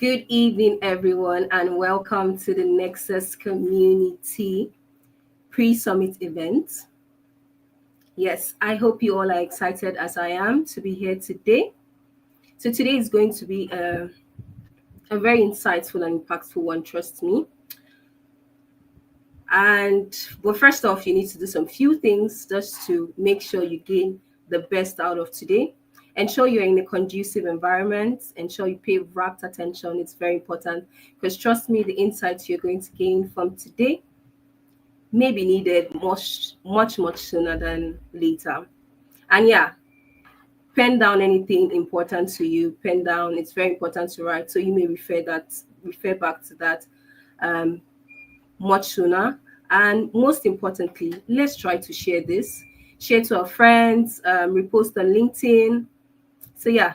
Good evening, everyone, and welcome to the Nexus Community pre summit event. Yes, I hope you all are excited as I am to be here today. So, today is going to be a very insightful and impactful one, trust me. But first off, you need to do some few things just to make sure you gain the best out of today. Ensure you're in a conducive environment. Ensure you pay rapt attention. It's very important because trust me, the insights you're going to gain from today may be needed much sooner than later. And yeah, pen down anything important to you. Pen down. It's very important to write, so you may refer back to that um, much sooner. And most importantly, let's try to share this. Share to our friends. Repost on LinkedIn. So yeah.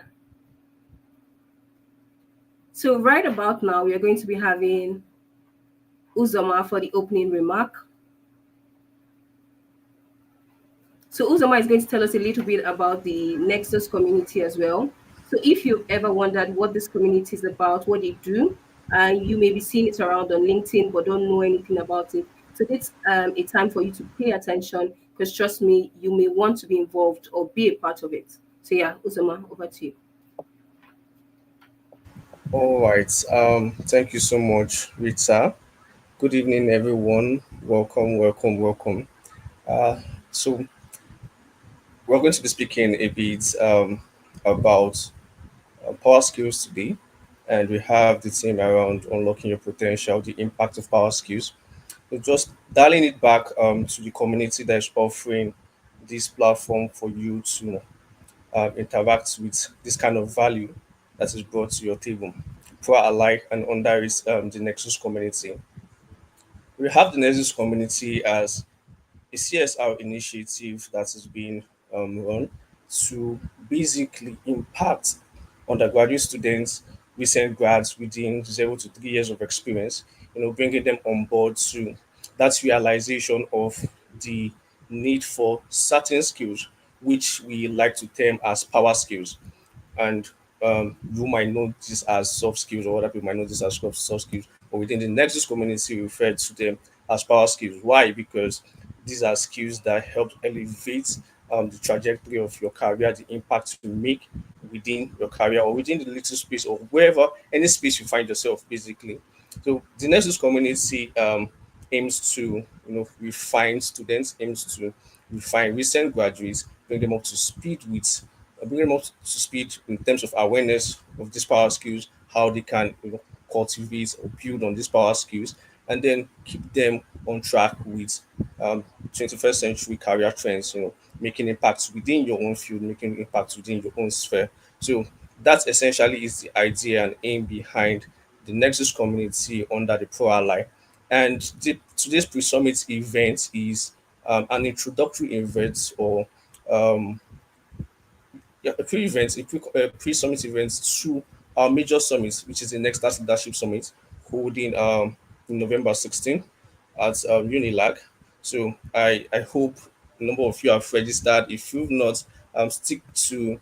So right about now, we are going to be having Uzoma for the opening remark. So Uzoma is going to tell us a little bit about the Nexus community as well. So if you've ever wondered what this community is about, what they do, you may be seeing it around on LinkedIn but don't know anything about it. So it's a time for you to pay attention because trust me, you may want to be involved or be a part of it. So yeah, Uzoma, over to you. All right. Thank you so much, Rita. Good evening, everyone. Welcome. Uh, so we're going to be speaking a bit about power skills today, and we have the theme around unlocking your potential, the impact of power skills. So just dialing it back to the community that is offering this platform for you to interact with this kind of value that is brought to your table. Pro alike and under is the Nexus community. We have the Nexus community as a CSR initiative that is being run to basically impact undergraduate students, recent grads within 0 to 3 years of experience, bringing them on board to that realization of the need for certain skills, which we like to term as power skills. And you might know this as soft skills, or other people might know this as soft skills. But within the Nexus community, we refer to them as power skills. Why? Because these are skills that help elevate the trajectory of your career, the impact you make within your career or within the little space or wherever, any space you find yourself, basically. So the Nexus community aims to, refine students, aims to refine recent graduates, bring them up to speed in terms of awareness of these power skills, how they can cultivate or build on these power skills, and then keep them on track with 21st century career trends. Making impacts within your own field, making impacts within your own sphere. So that essentially is the idea and aim behind the Nexus community under the Pro Ally. And today's pre-summit event is an introductory event or um, yeah, a pre-event, pre-summit event to our major summit, which is the next Leadership Summit, holding in November 16th at Unilag. So I hope a number of you have registered. If you've not, stick to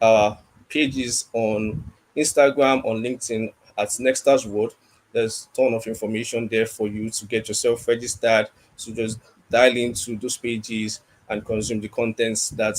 our pages on Instagram, on LinkedIn at Nextars World. There's a ton of information there for you to get yourself registered. So just dial into those pages and consume the contents that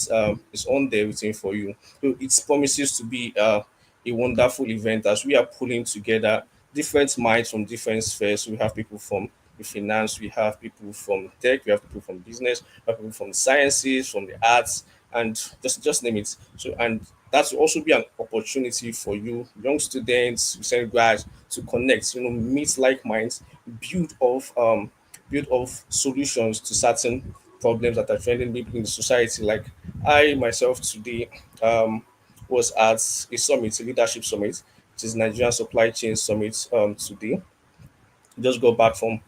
is on there waiting for you. So it promises to be a wonderful event as we are pulling together different minds from different spheres. We have people from the finance, we have people from tech, we have people from business, we have people from the sciences, from the arts, and just name it. So and that will also be an opportunity for you, young students, recent grads, to connect, meet like minds, build of solutions to certain problems that are trending maybe in the society. Like I myself today was at a summit, a leadership summit, which is Nigerian Supply Chain Summit today. Just got back from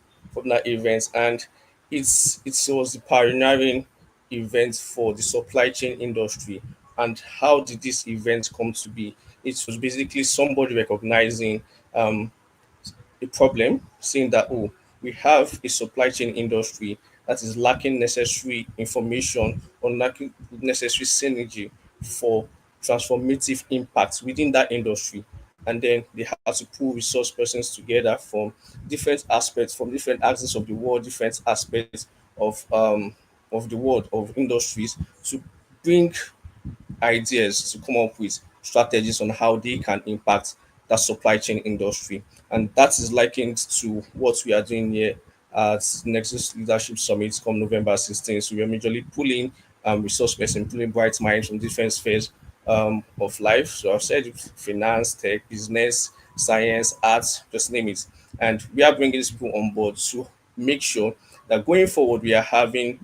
that event, and it was the pioneering event for the supply chain industry. And how did this event come to be? It was basically somebody recognizing a problem, saying that, oh, we have a supply chain industry that is lacking necessary information or lacking necessary synergy for transformative impact within that industry. and then they had to pull resource persons together from different aspects, from different axes of the world, different aspects of the world of industries to bring ideas to come up with strategies on how they can impact that supply chain industry. And that is likened to what we are doing here at Nexus Leadership Summit come November 16th. So we are majorly pulling resource person, pulling bright minds from different spheres of life. So I've said finance, tech, business, science, arts, just name it. And we are bringing these people on board to make sure that going forward we are having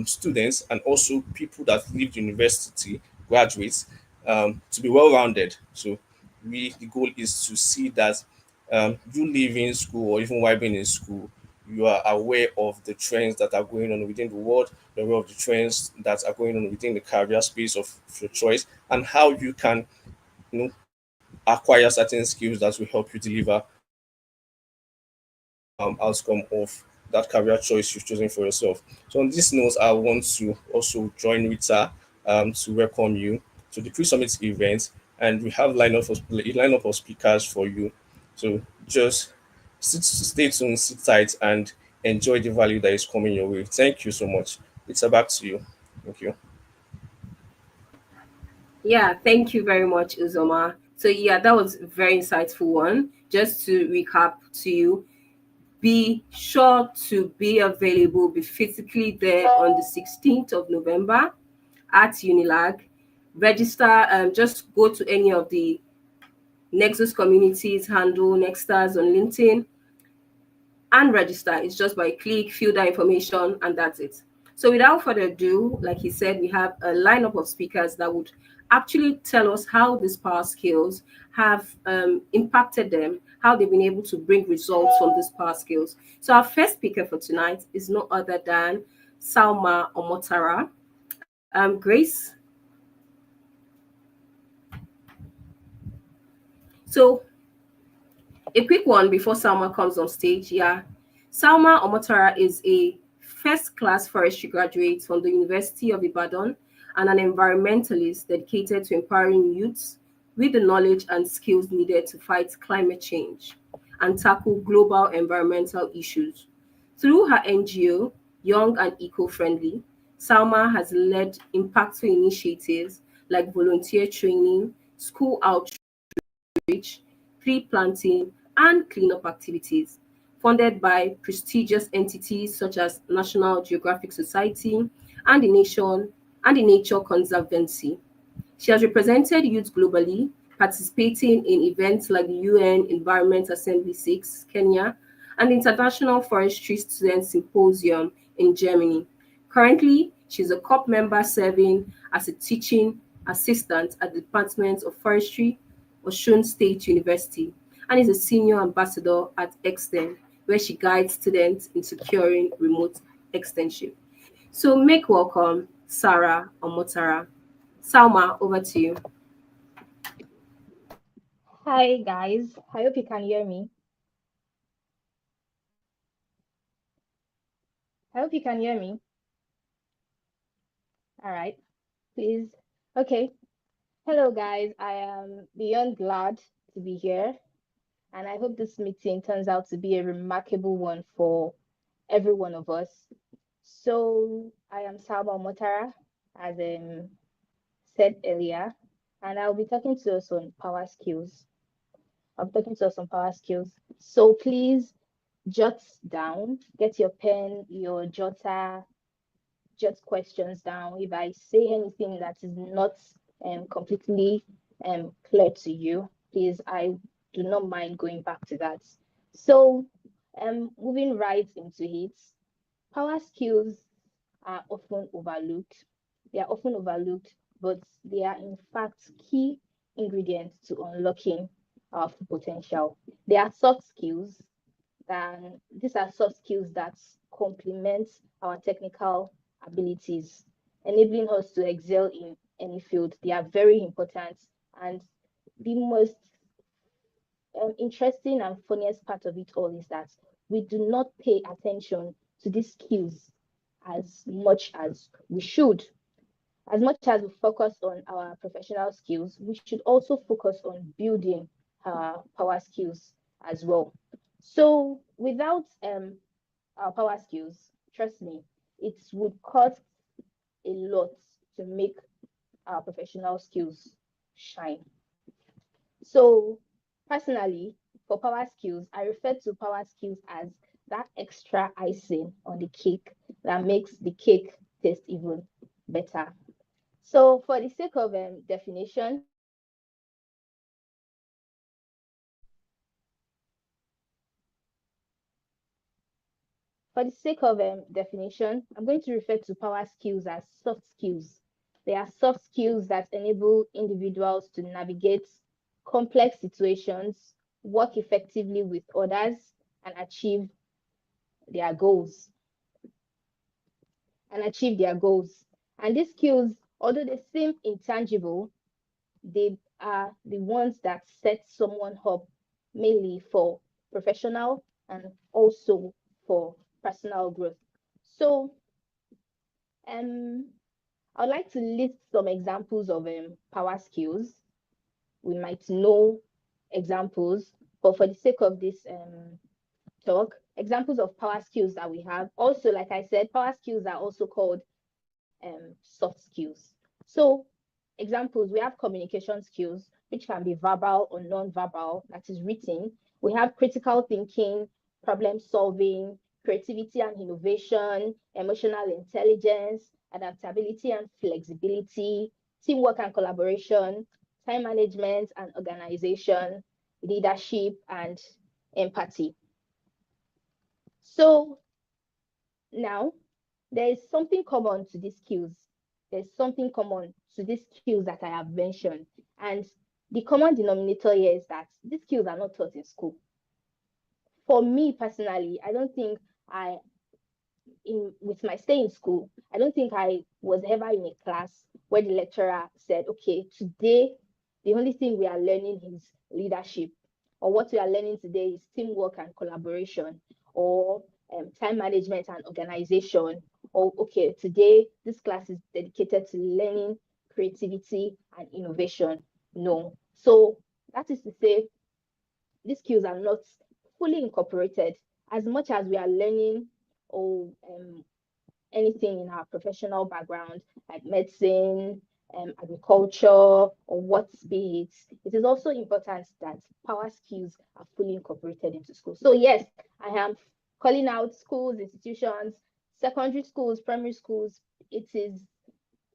students and also people that leave the university, graduates, to be well rounded. So the goal is to see that you leaving school or even while being in school, you are aware of the trends that are going on within the world, you're aware of the trends that are going on within the career space of your choice, and how you can, acquire certain skills that will help you deliver outcome of that career choice you've chosen for yourself. So on this note, I want to also join Rita to welcome you to the pre-summit event, and we have lineup of speakers for you. So just stay tuned, sit tight, and enjoy the value that is coming your way. Thank you so much. It's back to you. Thank you. Yeah, thank you very much, Uzoma. So yeah, that was a very insightful one. Just to recap to you, be sure to be available, be physically there on the 16th of November at Unilag. Register, just go to any of the Nexus communities handle, Nextars on LinkedIn, and register. It's just by click, fill that information, and that's it. So without further ado, like he said, we have a lineup of speakers that would actually tell us how these power skills have impacted them, how they've been able to bring results from these power skills. So our first speaker for tonight is no other than Salma Omotara. Grace. So a quick one before Salma comes on stage. Yeah. Salma Omotara is a first class forestry graduate from the University of Ibadan and an environmentalist dedicated to empowering youths with the knowledge and skills needed to fight climate change and tackle global environmental issues. Through her NGO, Young and Eco Friendly, Salma has led impactful initiatives like volunteer training, school outreach, tree planting, and cleanup activities, funded by prestigious entities such as National Geographic Society and the Nature Conservancy. She has represented youth globally, participating in events like the UN Environment Assembly 6, Kenya, and the International Forestry Student Symposium in Germany. Currently, she's a COP member serving as a teaching assistant at the Department of Forestry, Osun State University, and is a senior ambassador at Extend, where she guides students in securing remote extension. So make welcome Sarah Omotara. Salma, over to you. Hi guys, I hope you can hear me. I hope you can hear me. All right, please. Okay. Hello guys, I am beyond glad to be here, and I hope this meeting turns out to be a remarkable one for every one of us. So, I am Salma Motara, as said earlier, and I'll be talking to us on power skills. I'm talking to us on power skills. So please jot down, get your pen, your jotter, jot questions down. If I say anything that is not completely clear to you, please, I do not mind going back to that. So, moving right into it, power skills are often overlooked. They are often overlooked, but they are in fact key ingredients to unlocking our full potential. They are soft skills, and these are soft skills that complement our technical abilities, enabling us to excel in any field. They are very important, and the most interesting and funniest part of it all is that we do not pay attention to these skills as much as we should. As much as we focus on our professional skills, we should also focus on building power skills as well. So without our power skills, trust me, it would cost a lot to make our professional skills shine. So personally, for power skills, I refer to power skills as that extra icing on the cake that makes the cake taste even better. So for the sake of definition, For the sake of definition, I'm going to refer to power skills as soft skills. They are soft skills that enable individuals to navigate complex situations, work effectively with others, and their goals. and achieve their goals. And these skills, although they seem intangible, they are the ones that set someone up mainly for professional and also for personal growth. So, um, I'd like to list some examples of power skills. We might know examples, but for the sake of this talk, examples of power skills that we have. Also, like I said, power skills are also called soft skills. So, examples, we have communication skills, which can be verbal or non-verbal, that is written. We have critical thinking, problem solving, creativity and innovation, emotional intelligence, adaptability and flexibility, teamwork and collaboration, time management and organization, leadership and empathy. So now there is something common to these skills. There's something common to these skills that I have mentioned. And the common denominator here is that these skills are not taught in school. For me personally, I don't think I in with my stay in school, I don't think I was ever in a class where the lecturer said, okay, today the only thing we are learning is leadership, or what we are learning today is teamwork and collaboration, or time management and organization, or okay, today this class is dedicated to learning creativity and innovation. No. So that is to say, these skills are not fully incorporated as much as we are learning or anything in our professional background, like medicine, agriculture, or what be it. It is also important that power skills are fully incorporated into school. So, yes, I am calling out schools, institutions, secondary schools, primary schools. It is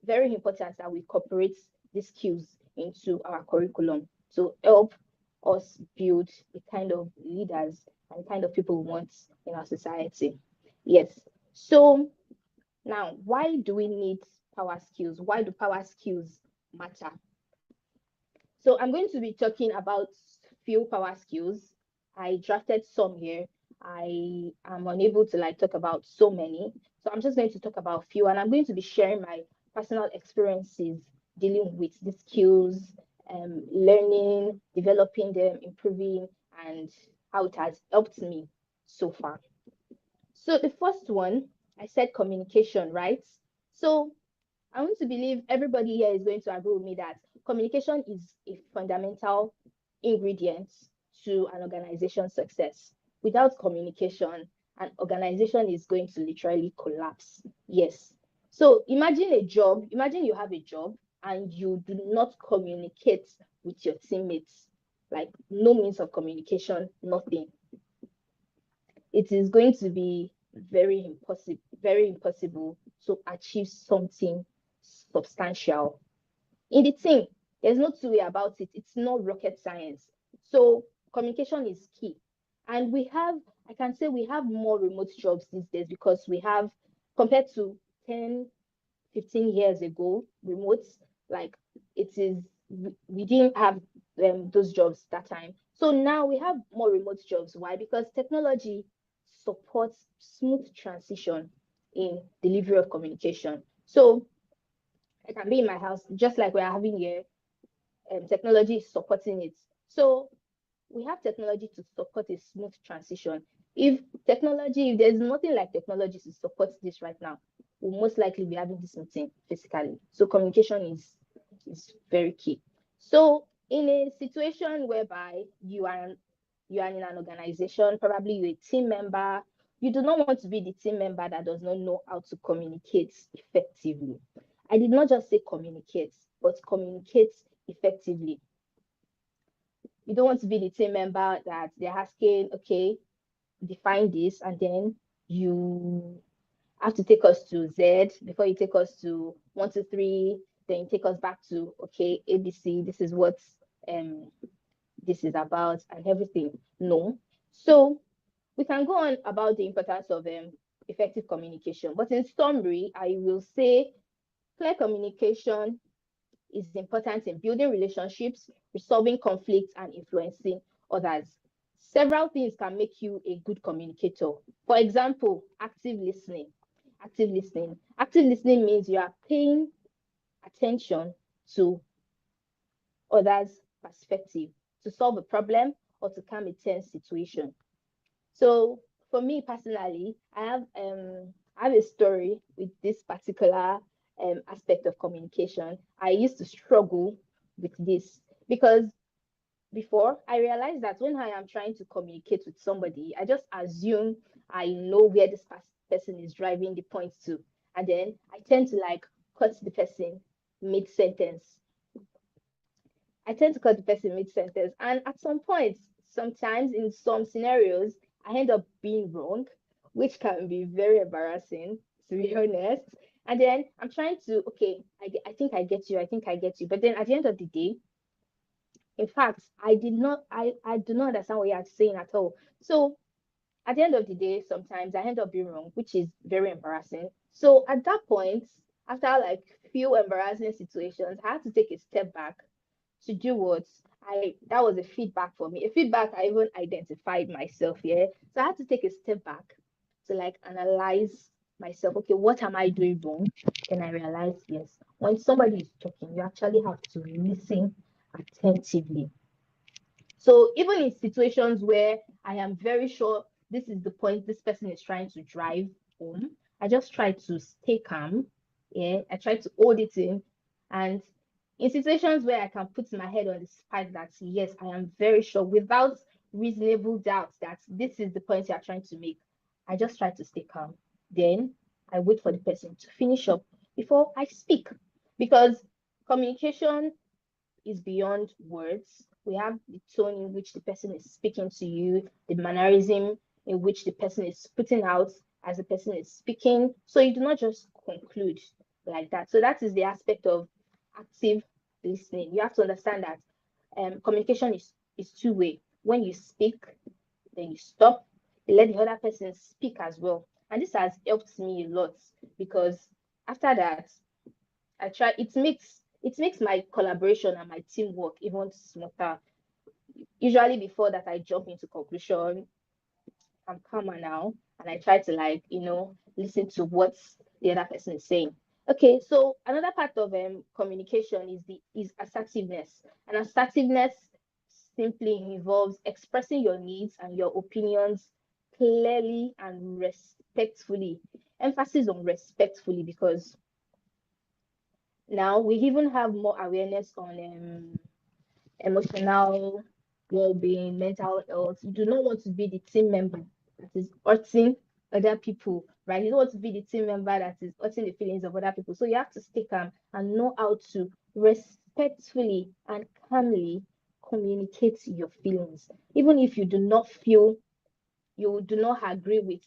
very important that we incorporate these skills into our curriculum to help us build the kind of leaders and the kind of people we want in our society. Yes. So now, why do we need power skills? Why do power skills matter? So I'm going to be talking about few power skills. I drafted some here. I am unable to like talk about so many. So I'm just going to talk about few, and I'm going to be sharing my personal experiences dealing with these skills, learning, developing them, improving, and how it has helped me so far. So the first one, I said communication, right? So I want to believe everybody here is going to agree with me that communication is a fundamental ingredient to an organization's success. Without communication, an organization is going to literally collapse. Yes. So imagine you have a job and you do not communicate with your teammates, like no means of communication, nothing. It is going to be very impossible to achieve something substantial in the team. There's no two way about it. It's not rocket science. So communication is key. And I can say we have more remote jobs these days because we have, compared to 10, 15 years ago, remotes, like it is, we didn't have those jobs that time. So now we have more remote jobs. Why? Because technology supports smooth transition in delivery of communication. So I can be in my house, just like we're having here, technology is supporting it. So we have technology to support a smooth transition. If there's nothing like technology to support this right now, we'll most likely be having this meeting physically. So communication is very key. So In a situation whereby you are in an organization, probably you're a team member, you do not want to be the team member that does not know how to communicate effectively. I did not just say communicate, but communicate effectively. You don't want to be the team member that they're asking, okay, define this, and then you have to take us to Z before you take us to 1, 2, 3, then you take us back to, okay, ABC, this is what um this is about and everything. No. So we can go on about the importance of effective communication. But in summary, I will say clear communication is important in building relationships, resolving conflicts, and influencing others. Several things can make you a good communicator. For example, active listening. Active listening. Active listening means you are paying attention to others' perspective to solve a problem or to calm a tense situation. So for me personally, I have a story with this particular aspect of communication. I used to struggle with this because before I realized that when I am trying to communicate with somebody, I just assume I know where this person is driving the point to, and then I tend to like cut the person mid sentence. I tend to cut the person mid sentence. And at some point, sometimes in some scenarios, I end up being wrong, which can be very embarrassing, to be honest. And then I'm trying to, okay, I think I get you. I think I get you. But then at the end of the day, in fact, I do not understand what you're saying at all. So at the end of the day, sometimes I end up being wrong, which is very embarrassing. So at that point, after like few embarrassing situations, I had to take a step back to do what I that was a feedback for me. A feedback I even identified myself, yeah. So I had to take a step back to like analyze myself. Okay, what am I doing wrong? Then I realized, yes, when somebody is talking, you actually have to listen attentively. So even in situations where I am very sure this is the point this person is trying to drive home, I just try to stay calm. Yeah, I try to hold it in. And in situations where I can put my head on the spike that yes, I am very sure without reasonable doubt that this is the point you are trying to make, I just try to stay calm. Then I wait for the person to finish up before I speak. Because communication is beyond words. We have the tone in which the person is speaking to you, the mannerism in which the person is putting out as the person is speaking. So you do not just conclude like that. So that is the aspect of active listening. You have to understand that communication is two-way. When you speak, then you stop, you let the other person speak as well. And this has helped me a lot because after that, I try it makes my collaboration and my teamwork even smoother. Usually before that I jump into conclusion, I'm calmer now and I try to like, listen to what the other person is saying. Okay, so another part of communication is assertiveness. And assertiveness simply involves expressing your needs and your opinions clearly and respectfully. Emphasis on respectfully because now we even have more awareness on emotional well-being, mental health. You do not want to be the team member that is hurting other people, right? You don't want to be the team member that is hurting the feelings of other people. So you have to stay calm and know how to respectfully and calmly communicate your feelings, even if you do not feel you do not agree with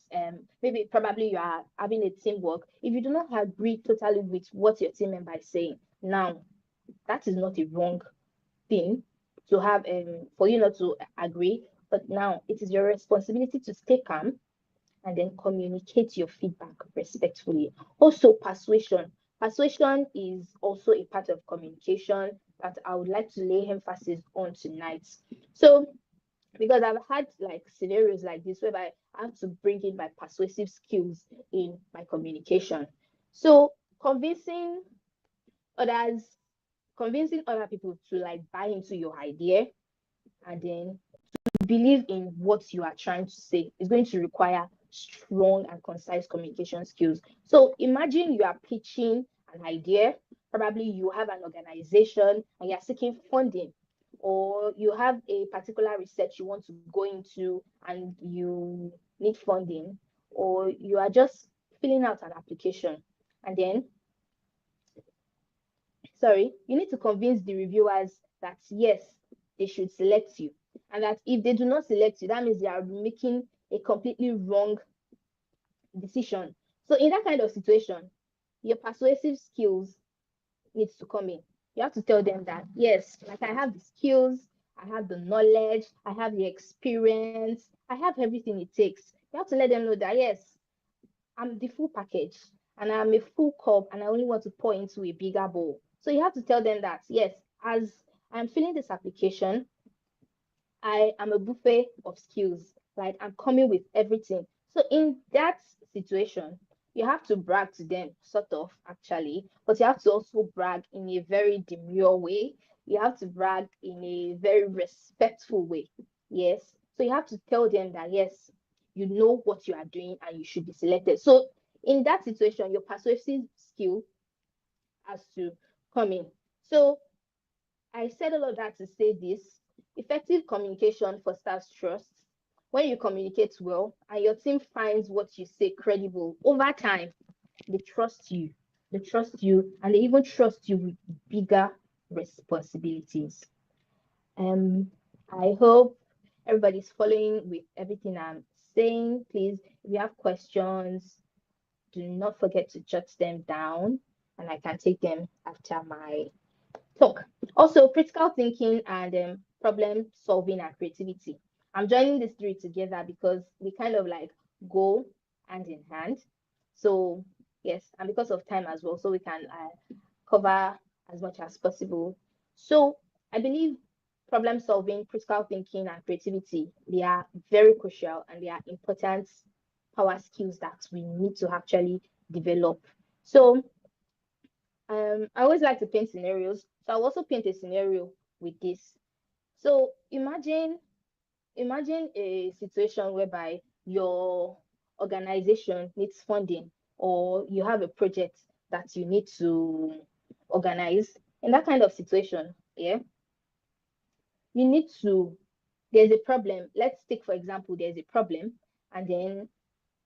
maybe probably you are having a teamwork. If you do not agree totally with what your team member is saying, now that is not a wrong thing to have for you not to agree, but now it is your responsibility to stay calm and then communicate your feedback respectfully. Also, persuasion is also a part of communication that I would like to lay emphasis on tonight. So because I've had like scenarios like this whereby I have to bring in my persuasive skills in my communication. So others, convincing other people to like buy into your idea and then believe in what you are trying to say is going to require strong and concise communication skills. So imagine you are pitching an idea. Probably you have an organization and you're seeking funding or you have a particular research you want to go into and you need funding, or you are just filling out an application, and then, sorry, you need to convince the reviewers that yes, they should select you, and that if they do not select you, that means they are making a completely wrong decision. So in that kind of situation, your persuasive skills needs to come in. You have to tell them that yes, like, I have the skills, I have the knowledge, I have the experience, I have everything it takes. You have to let them know that yes, I'm the full package, and I'm a full cup, and I only want to pour into a bigger bowl. So you have to tell them that yes, as I'm filling this application, I am a buffet of skills. Like, I'm coming with everything. So in that situation, you have to brag to them, sort of, actually, but you have to also brag in a very demure way. You have to brag in a very respectful way. Yes. So you have to tell them that yes, you know what you are doing and you should be selected. So in that situation, your persuasive skill has to come in. So I said all of that to say this. Effective communication fosters trust. When you communicate well and your team finds what you say credible, over time, they trust you. They trust you, and they even trust you with bigger responsibilities. Um, I hope everybody's following with everything I'm saying. Please, if you have questions, do not forget to jot them down, and I can take them after my talk. Also, critical thinking and problem solving and creativity. I'm joining these three together because we kind of like go hand in hand. So, yes, and because of time as well, so we can cover as much as possible. So, I believe problem solving, critical thinking, and creativity, they are very crucial and they are important power skills that we need to actually develop. So, I always like to paint scenarios. So I'll also paint a scenario with this. So imagine a situation whereby your organization needs funding, or you have a project that you need to organize. In that kind of situation, yeah, you need to, there's a problem. Let's take, for example, there's a problem, and then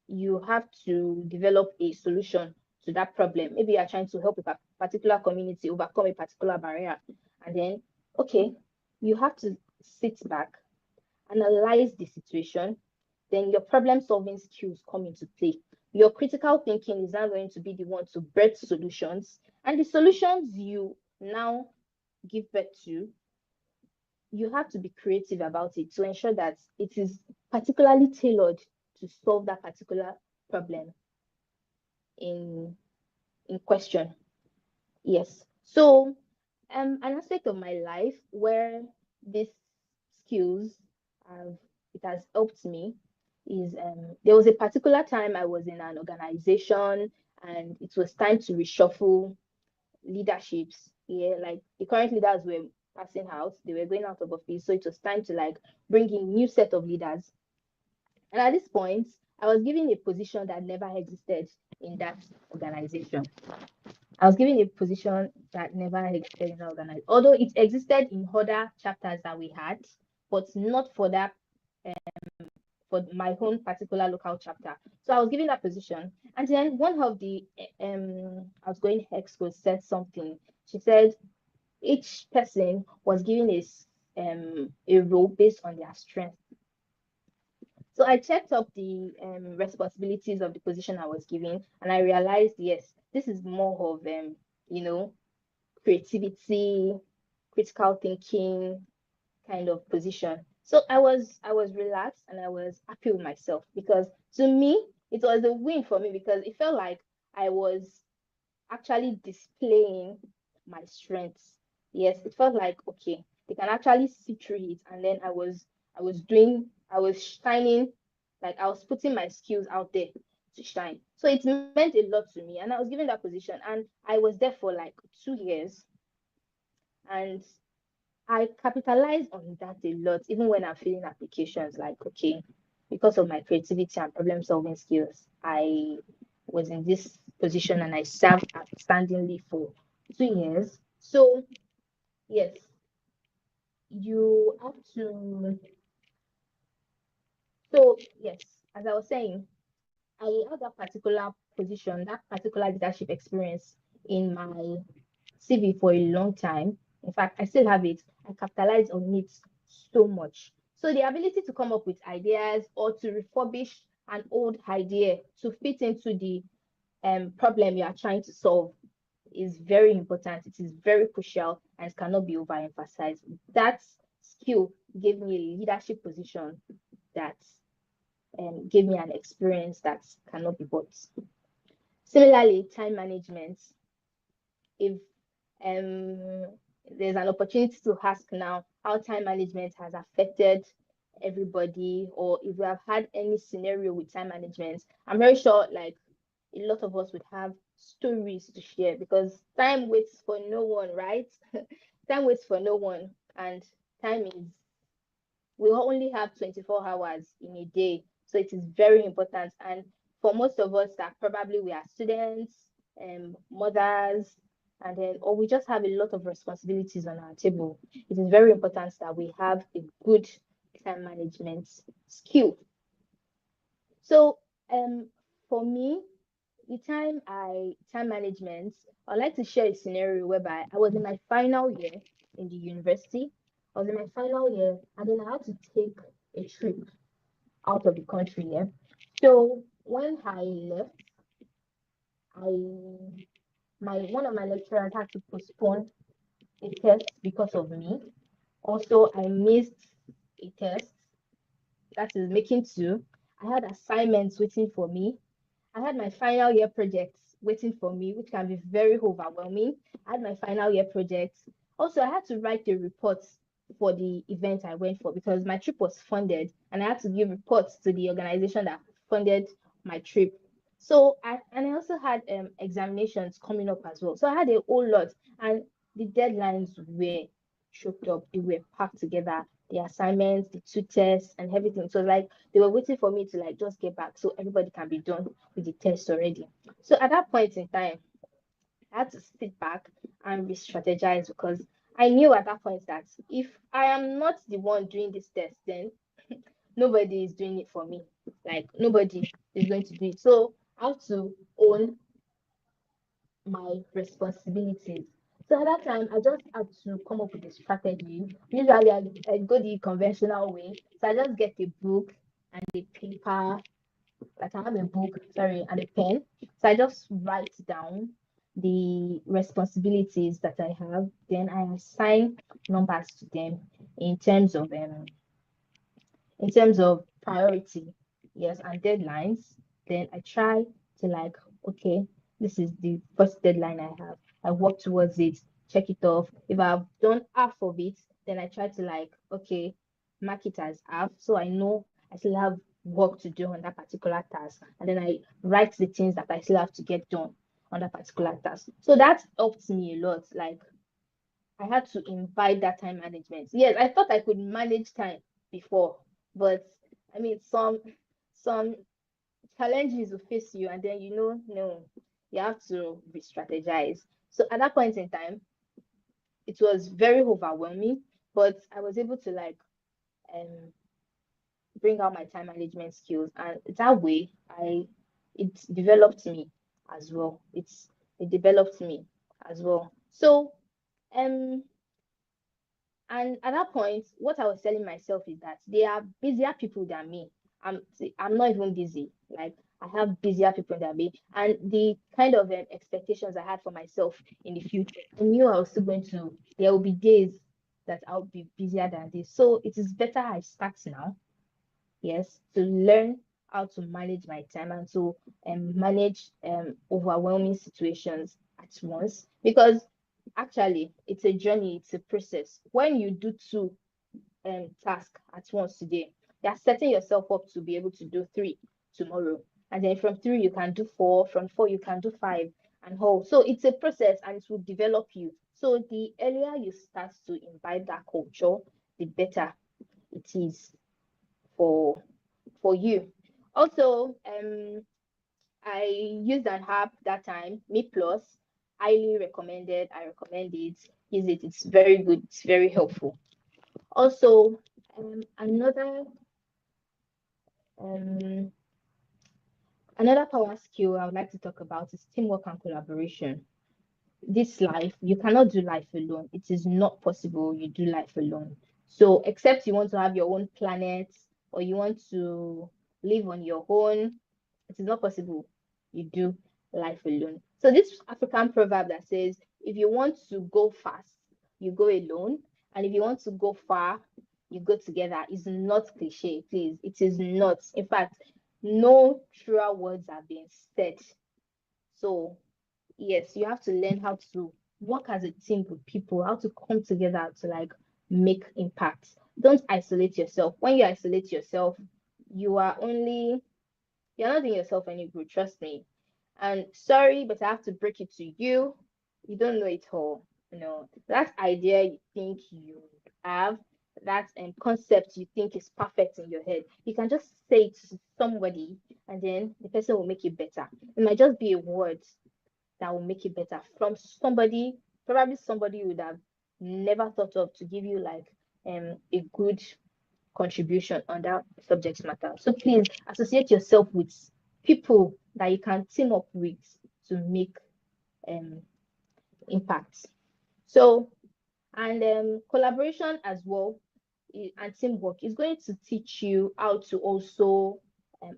you have to develop a solution to that problem. Maybe you are trying to help a particular community overcome a particular barrier. And then, okay, you have to sit back, analyze the situation, then your problem solving skills come into play. Your critical thinking is now going to be the one to birth solutions. And the solutions you now give birth to, you have to be creative about it to ensure that it is particularly tailored to solve that particular problem in question. Yes. So an aspect of my life where these skills have, it has helped me is there was a particular time I was in an organization and it was time to reshuffle leaderships. Yeah, like the current leaders were passing out, they were going out of office. So it was time to like bring in new set of leaders. And at this point, I was given a position that never existed in that organization. I was given a position that never existed in that organization, although it existed in other chapters that we had, but not for that, for my own particular local chapter. So I was given that position, and then one of the outgoing exco said something. She said each person was given a role based on their strength. So I checked up the responsibilities of the position I was given, and I realized, yes, this is more of you know, creativity, critical thinking kind of position. So I was relaxed and I was happy with myself, because to me it was a win for me, because it felt like I was actually displaying my strengths. Yes, it felt like okay, they can actually see through it. And then I was shining, like I was putting my skills out there to shine. So it meant a lot to me. And I was given that position and I was there for like 2 years. And I capitalize on that a lot, even when I'm filling applications. Like, okay, because of my creativity and problem solving skills, I was in this position and I served outstandingly for 2 years. So, yes, you have to. So yes, as I was saying, I had that particular position, that particular leadership experience in my CV for a long time. In fact, I still have it. I capitalize on it so much. So the ability to come up with ideas or to refurbish an old idea to fit into the problem you are trying to solve is very important. It is very crucial and it cannot be overemphasized. That skill gave me a leadership position that gave me an experience that cannot be bought. Similarly, time management. If um, there's an opportunity to ask now how time management has affected everybody, or if we have had any scenario with time management, I'm very sure like a lot of us would have stories to share because time waits for no one, right? Time waits for no one, and time is we only have 24 hours in a day. So it is very important. And for most of us that probably we are students, mothers, and then or we just have a lot of responsibilities on our table, it is very important that we have a good time management skill. So for me, the time management, I'd like to share a scenario whereby I was in my final year in the university. I was in my final year, and then I had to take a trip out of the country. Yeah. So when I left, I my one of my lecturers had to postpone a test because of me. Also, I missed a test, that is making two. I had assignments waiting for me. I had my final year projects waiting for me, which can be very overwhelming. I had my final year projects. Also, I had to write the reports for the event I went for because my trip was funded and I had to give reports to the organization that funded my trip. So I also had examinations coming up as well. So I had a whole lot and the deadlines were choked up. They were packed together. The assignments, the two tests, and everything. So like they were waiting for me to like just get back so everybody can be done with the test already. So at that point in time, I had to sit back and re-strategize because I knew at that point that if I am not the one doing this test, then nobody is doing it for me. Like nobody is going to do it. So I have to own my responsibilities. So at that time, I just had to come up with a strategy. Usually, I go the conventional way. So I just get a book and a paper, like I have a book, sorry, and a pen. So I just write down the responsibilities that I have. Then I assign numbers to them in terms of priority, yes, and deadlines. Then I try to like, okay, this is the first deadline I have. I work towards it, check it off. If I've done half of it, then I try to like, okay, mark it as half so I know I still have work to do on that particular task. And then I write the things that I still have to get done on that particular task. So that helped me a lot. Like I had to invite that time management. Yes, I thought I could manage time before, but I mean some challenges will face you, and then no, you have to re-strategize. So at that point in time, it was very overwhelming, but I was able to like um bring out my time management skills, and that way it developed me as well. It developed me as well. So um and at that point, what I was telling myself is that there are busier people than me. I'm not even busy. Like I have busier people than me, and the kind of expectations I had for myself in the future, I knew I was still going to. There will be days that I'll be busier than this. So it is better I start now, yes, to learn how to manage my time and to manage overwhelming situations at once because actually it's a journey, it's a process. When you do two tasks at once today, you're setting yourself up to be able to do three tomorrow, and then from three you can do four, from four you can do five, and whole. So it's a process and it will develop you. So the earlier you start to imbibe that culture, the better it is for you. Also, I used an app that time, Me Plus, highly recommended. I recommend it. Use it. It's very good. It's very helpful. Also, um, another power skill I would like to talk about is teamwork and collaboration. This life, you cannot do life alone. It is not possible you do life alone. So, except you want to have your own planet or you want to live on your own, it is not possible you do life alone. So, this African proverb that says, if you want to go fast, you go alone, and if you want to go far, you go together, is not cliche, please. It is not. In fact, no truer words are being said. So, yes, you have to learn how to work as a team with people, how to come together to like make impact. Don't isolate yourself. When you isolate yourself, you are only you're not doing yourself any good, trust me. And sorry, but I have to break it to you. You don't know it all. You know, that idea you think you have, that concept you think is perfect in your head, you can just say it to somebody and then the person will make it better. It might just be a word that will make it better from somebody, probably somebody you would have never thought of to give you like a good contribution on that subject matter. So please associate yourself with people that you can team up with to make um impact. So and collaboration as well and teamwork is going to teach you how to also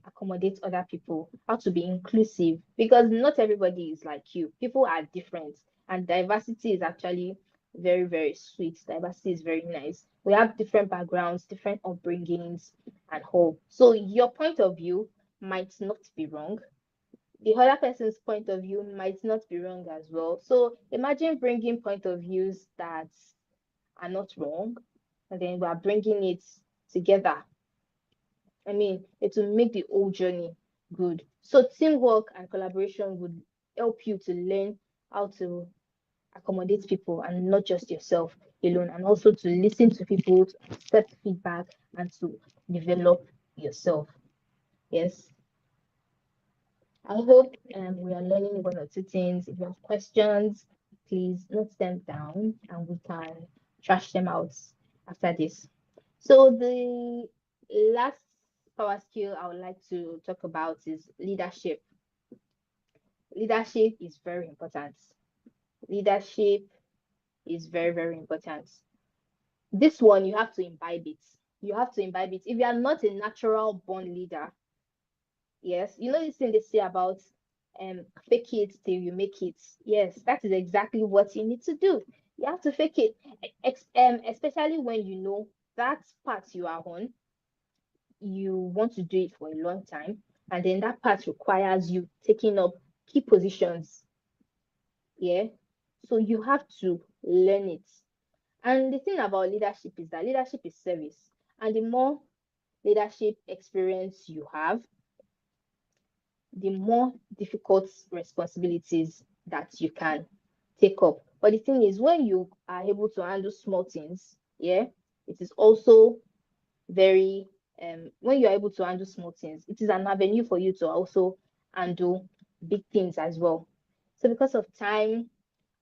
accommodate other people, how to be inclusive, because not everybody is like you. People are different, and diversity is actually very, very sweet. Diversity is very nice. We have different backgrounds, different upbringings, and whole. So your point of view might not be wrong. The other person's point of view might not be wrong as well. So imagine bringing point of views that are not wrong, and then we are bringing it together. I mean, it will make the whole journey good. So teamwork and collaboration would help you to learn how to accommodate people and not just yourself alone, and also to listen to people, to accept feedback, and to develop yourself. Yes. I hope we are learning one or two things. If you have questions, please note them down and we can trash them out after this. So the last power skill I would like to talk about is leadership. Leadership is very important. Leadership is very, very important. This one, you have to imbibe it. You have to imbibe it. If you are not a natural born leader, yes, you know this thing they say about fake it till you make it. Yes, that is exactly what you need to do. You have to fake it, especially when you know that path you are on, you want to do it for a long time, and then that path requires you taking up key positions. Yeah, so you have to learn it. And the thing about leadership is that leadership is service, and the more leadership experience you have, the more difficult responsibilities that you can take up. But the thing is, when you are able to handle small things, yeah, it is also very when you're able to handle small things, it is an avenue for you to also handle big things as well. So because of time,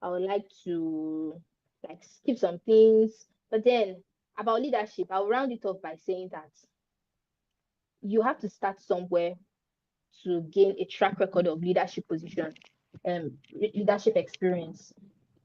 I would like to like skip some things. But then about leadership, I'll round it off by saying that you have to start somewhere to gain a track record of leadership position, leadership experience.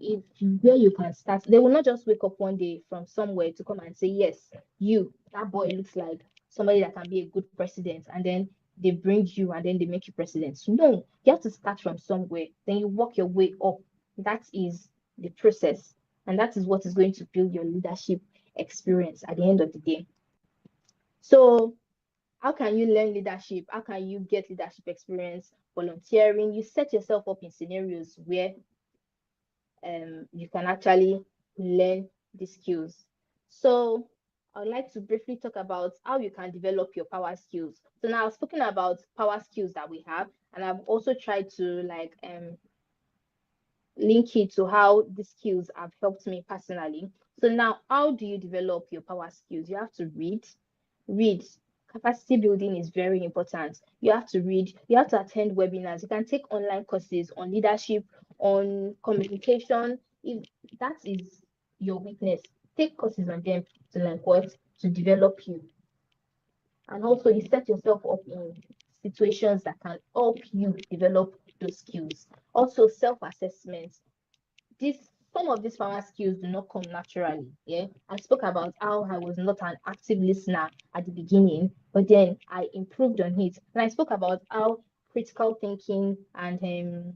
If where you can start, they will not just wake up one day from somewhere to come and say, yes, you, that boy looks like somebody that can be a good president, and then they bring you and then they make you president. No, you have to start from somewhere, then you work your way up. That is the process, and that is what is going to build your leadership experience at the end of the day. So how can you learn leadership? How can you get leadership experience? Volunteering. You set yourself up in scenarios where you can actually learn the skills. So I'd like to briefly talk about how you can develop your power skills. So now I've spoken about power skills that we have, and I've also tried to like link it to how the skills have helped me personally. So now, how do you develop your power skills? You have to read. Capacity building is very important. You have to read, you have to attend webinars, you can take online courses on leadership, on communication. If that is your weakness, take courses on them to like what to develop you. And also you set yourself up in situations that can help you develop those skills. Also self-assessment. This Some of these power skills do not come naturally. Yeah, I spoke about how I was not an active listener at the beginning, but then I improved on it. And I spoke about how critical thinking and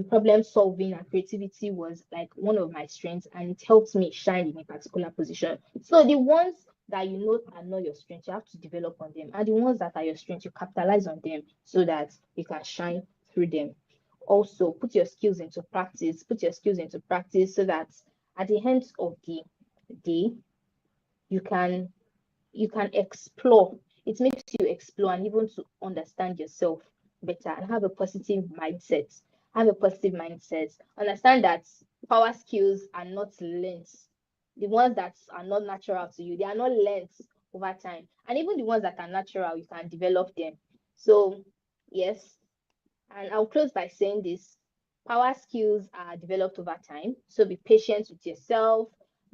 problem solving and creativity was like one of my strengths, and it helps me shine in a particular position. So the ones that you know are not your strengths, you have to develop on them, and the ones that are your strengths, you capitalize on them so that you can shine through them. Also put your skills into practice, so that at the end of the day you can explore. It makes you explore and even to understand yourself better and have a positive mindset. Understand that power skills are not learned. The ones that are not natural to you, they are not learned over time. And even the ones that are natural, you can develop them. So yes, and I'll close by saying this: power skills are developed over time. So be patient with yourself,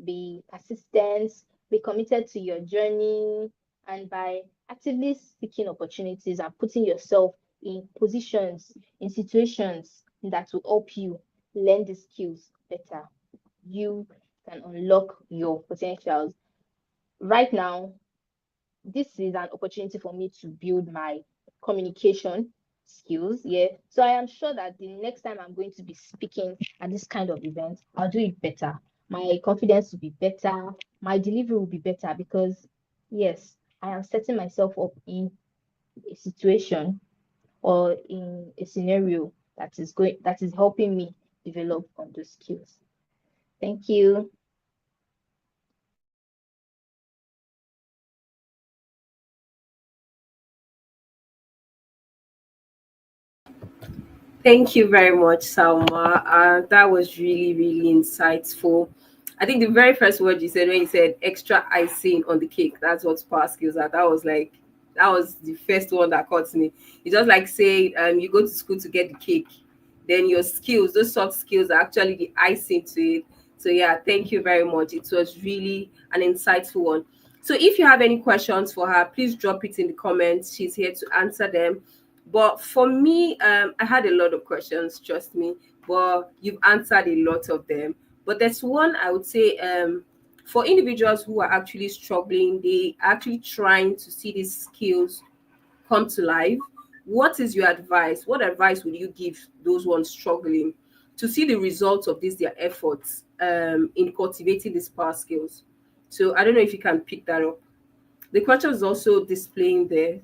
be persistent, be committed to your journey, and by actively seeking opportunities and putting yourself in positions, in situations that will help you learn the skills better, you can unlock your potentials. Right now, this is an opportunity for me to build my communication skills. Yeah. So I am sure that the next time I'm going to be speaking at this kind of event, I'll do it better. My confidence will be better. My delivery will be better because, yes, I am setting myself up in a situation or in a scenario that is helping me develop on those skills. Thank you. Thank you very much, Salma. That was really, really insightful. I think the very first word you said when you said extra icing on the cake, that's what power skills are. That was the first one that caught me. It's just like saying you go to school to get the cake, then your skills, those soft skills, are actually the icing to it. So yeah, thank you very much. It was really an insightful one. So if you have any questions for her, please drop it in the comments. She's here to answer them. But for me, I had a lot of questions, trust me, but you've answered a lot of them. But there's one I would say, for individuals who are actually struggling, they are actually trying to see these skills come to life. What is your advice? What advice would you give those ones struggling to see the results of this, their efforts in cultivating these power skills? So I don't know if you can pick that up. The question is also displaying there.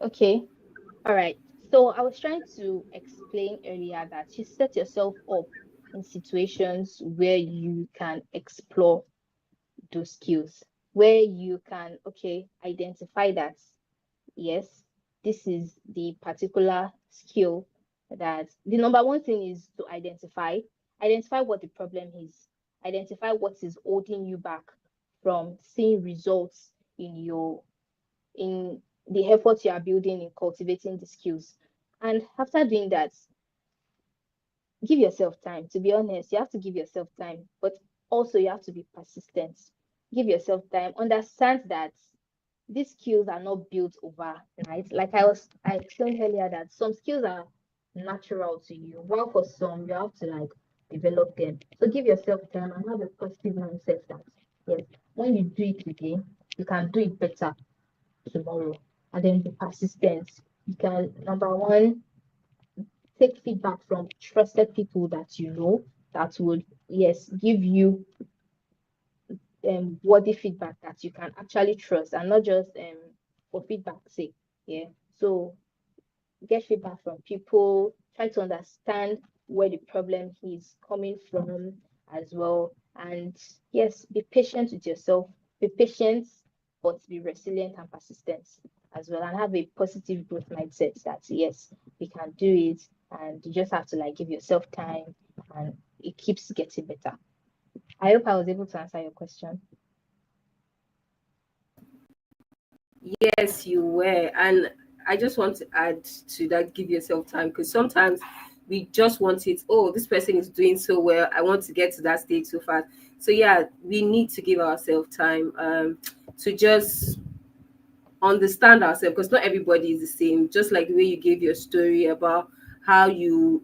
Okay. All right. So I was trying to explain earlier that you set yourself up in situations where you can explore those skills, where you can, okay, identify that, yes, this is the particular skill that the number one thing is to identify what the problem is, identify what is holding you back from seeing results in the effort you are building in cultivating the skills. And after doing that, give yourself time. To be honest, you have to give yourself time, but also you have to be persistent. Give yourself time. Understand that these skills are not built overnight. Like I explained earlier that some skills are natural to you, while for some you have to like develop them. So give yourself time and have a positive mindset that yes, when you do it today, you can do it better tomorrow. And then be persistent. You can, number one, take feedback from trusted people that you know that would, yes, give you worthy feedback that you can actually trust and not just for feedback's sake. Yeah. So get feedback from people, try to understand where the problem is coming from as well. And yes, be patient with yourself, be patient, but be resilient and persistent as well. And have a positive growth mindset that yes, we can do it. And you just have to like give yourself time and it keeps getting better. I hope I was able to answer your question. Yes, you were. And I just want to add to that, give yourself time, because sometimes we just want it. Oh, this person is doing so well. I want to get to that stage so fast. So yeah, we need to give ourselves time to just understand ourselves, because not everybody is the same. Just like the way you gave your story about how you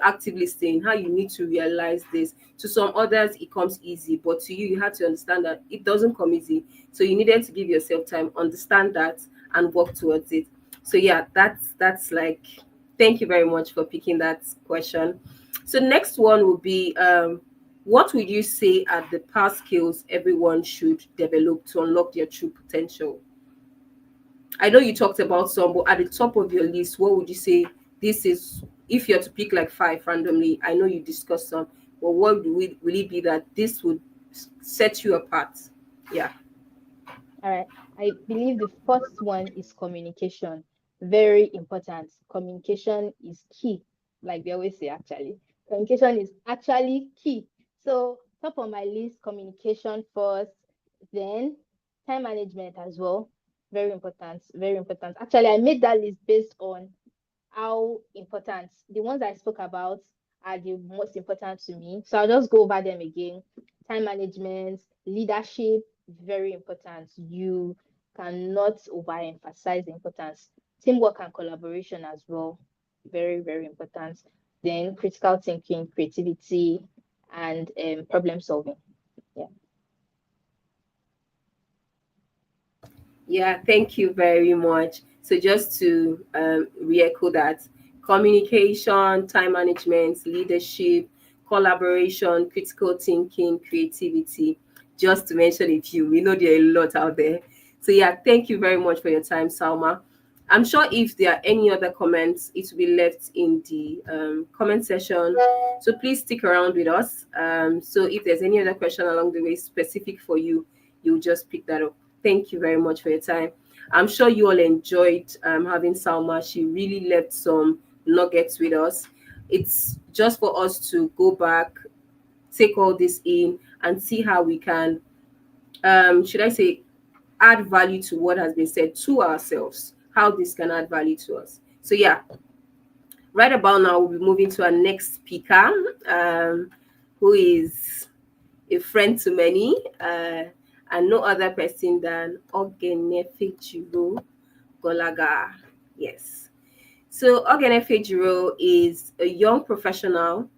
actively saying how you need to realize this. To some others it comes easy, but to you, you had to understand that it doesn't come easy. So you needed to give yourself time, understand that, and work towards it. So yeah, that's like, thank you very much for picking that question. So next one will be, what would you say are the past skills everyone should develop to unlock their true potential? I know you talked about some, but at the top of your list, what would you say this is? If you're to pick like five randomly, I know you discussed some, but what will it be that this would set you apart? Yeah. All right. I believe the first one is communication. Very important. Communication is key, like they always say, actually. Communication is actually key. So, top of my list, communication first, then time management as well. Very important. Very important. Actually, I made that list based on how important the ones I spoke about are the most important to me. So I'll just go over them again. Time management, leadership, very important. You cannot overemphasize the importance. Teamwork and collaboration as well, very, very important. Then critical thinking, creativity, and problem solving. Yeah. Yeah, thank you very much. So just to re-echo that, communication, time management, leadership, collaboration, critical thinking, creativity, just to mention a few. We know there are a lot out there. So yeah, thank you very much for your time, Salma. I'm sure if there are any other comments, it will be left in the comment section. So please stick around with us. So if there's any other question along the way specific for you, you'll just pick that up. Thank you very much for your time. I'm sure you all enjoyed having Salma. She really left some nuggets with us. It's just for us to go back, take all this in, and see how we can, should I say, add value to what has been said to ourselves, how this can add value to us. So, yeah, right about now, we'll be moving to our next speaker, who is a friend to many, and no other person than Ogenefejiro Golaga. Yes. So Ogenefejiro is a young professional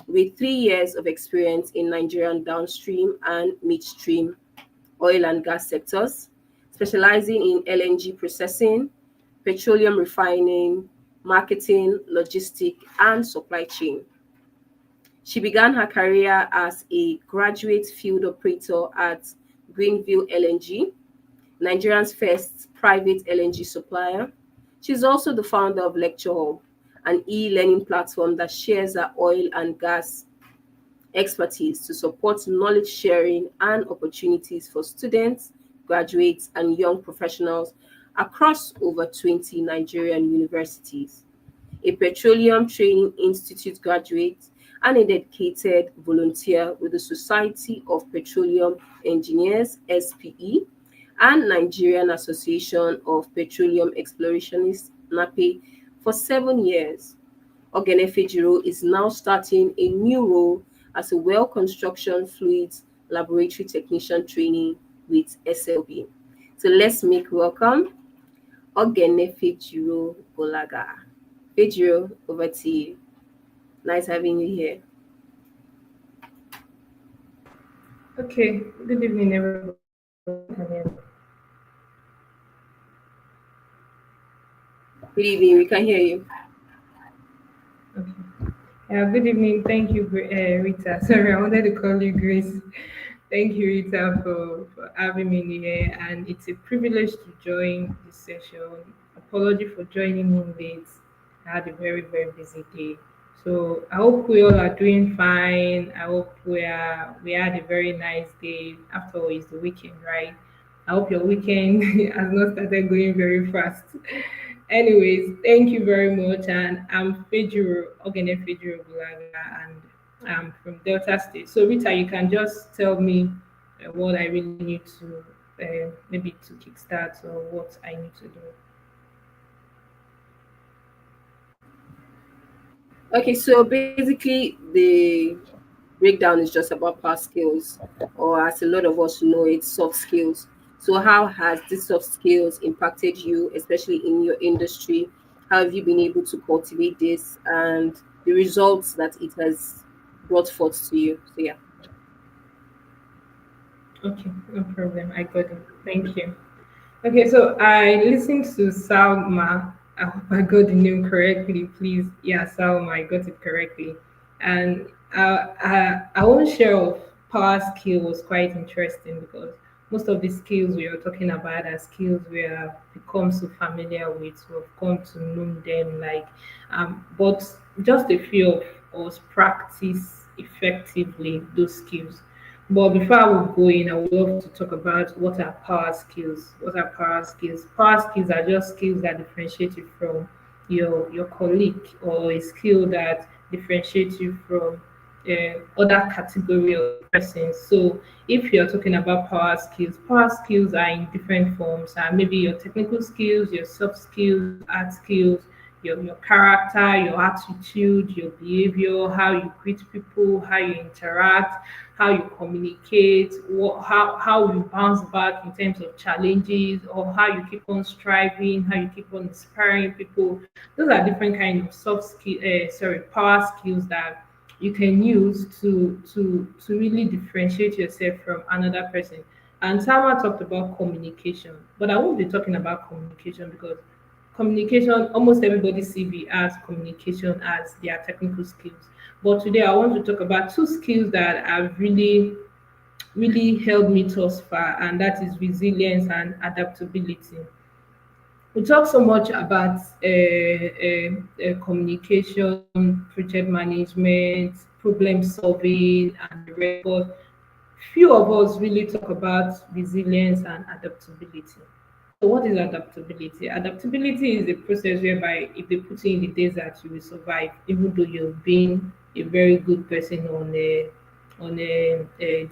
with 3 years of experience in Nigerian downstream and midstream oil and gas sectors, specializing in LNG processing, petroleum refining, marketing, logistic, and supply chain. She began her career as a graduate field operator at Greenville LNG, Nigeria's first private LNG supplier. She's also the founder of Lecture Hub, an e-learning platform that shares her oil and gas expertise to support knowledge sharing and opportunities for students, graduates, and young professionals across over 20 Nigerian universities. A Petroleum Training Institute graduate, and a dedicated volunteer with the Society of Petroleum Engineers (SPE) and Nigerian Association of Petroleum Explorationists (NAPE) for 7 years. Ogenefejiro is now starting a new role as a well construction fluids laboratory technician training with SLB. So let's make welcome Ogenefejiro Golaga. Fejiro, over to you. Nice having you here. Okay, good evening, everybody. Good evening. We can hear you. Okay. Good evening. Thank you, Rita. Sorry, I wanted to call you Grace. Thank you, Rita, for having me here. And it's a privilege to join this session. Apology for joining in late. I had a very, very busy day. So I hope we all are doing fine. I hope we had a very nice day. After all, it's the weekend, right? I hope your weekend has not started going very fast. Anyways, thank you very much. And I'm Fejiro, Ogene Fejiro Bulaga, and I'm from Delta State. So, Rita, you can just tell me what I really need to maybe to kickstart or what I need to do. Okay, so basically the breakdown is just about past skills, or as a lot of us know, it's soft skills. So how has this soft skills impacted you, especially in your industry? How have you been able to cultivate this and the results that it has brought forth to you? So yeah. Okay, no problem. I got it. Thank you. Okay, so I listened to Salma. I hope I got the name correctly, please. Yeah, Salma, I got it correctly. And our own share of power skill was quite interesting because most of the skills we are talking about are skills we have become so familiar with, we've come to know them like, but just a few of us practice effectively those skills. But before I will go in, I would love to talk about what are power skills. What are power skills? Power skills are just skills that differentiate you from your colleague, or a skill that differentiates you from other category of persons. So if you're talking about power skills are in different forms. Maybe your technical skills, your soft skills, your art skills, your character, your attitude, your behavior, how you greet people, how you interact, how you communicate, how you bounce back in terms of challenges, or how you keep on striving, how you keep on inspiring people. Those are different kind of power skills that you can use to really differentiate yourself from another person. And Sama talked about communication, but I won't be talking about communication because communication, almost everybody's CV has communication as their technical skills. But today I want to talk about two skills that have really helped me thus far, and that is resilience and adaptability. We talk so much about communication, project management, problem solving, and the rest, but few of us really talk about resilience and adaptability. So what is adaptability? Adaptability is a process whereby if they put you in the desert, you will survive, even though you've been a very good person on the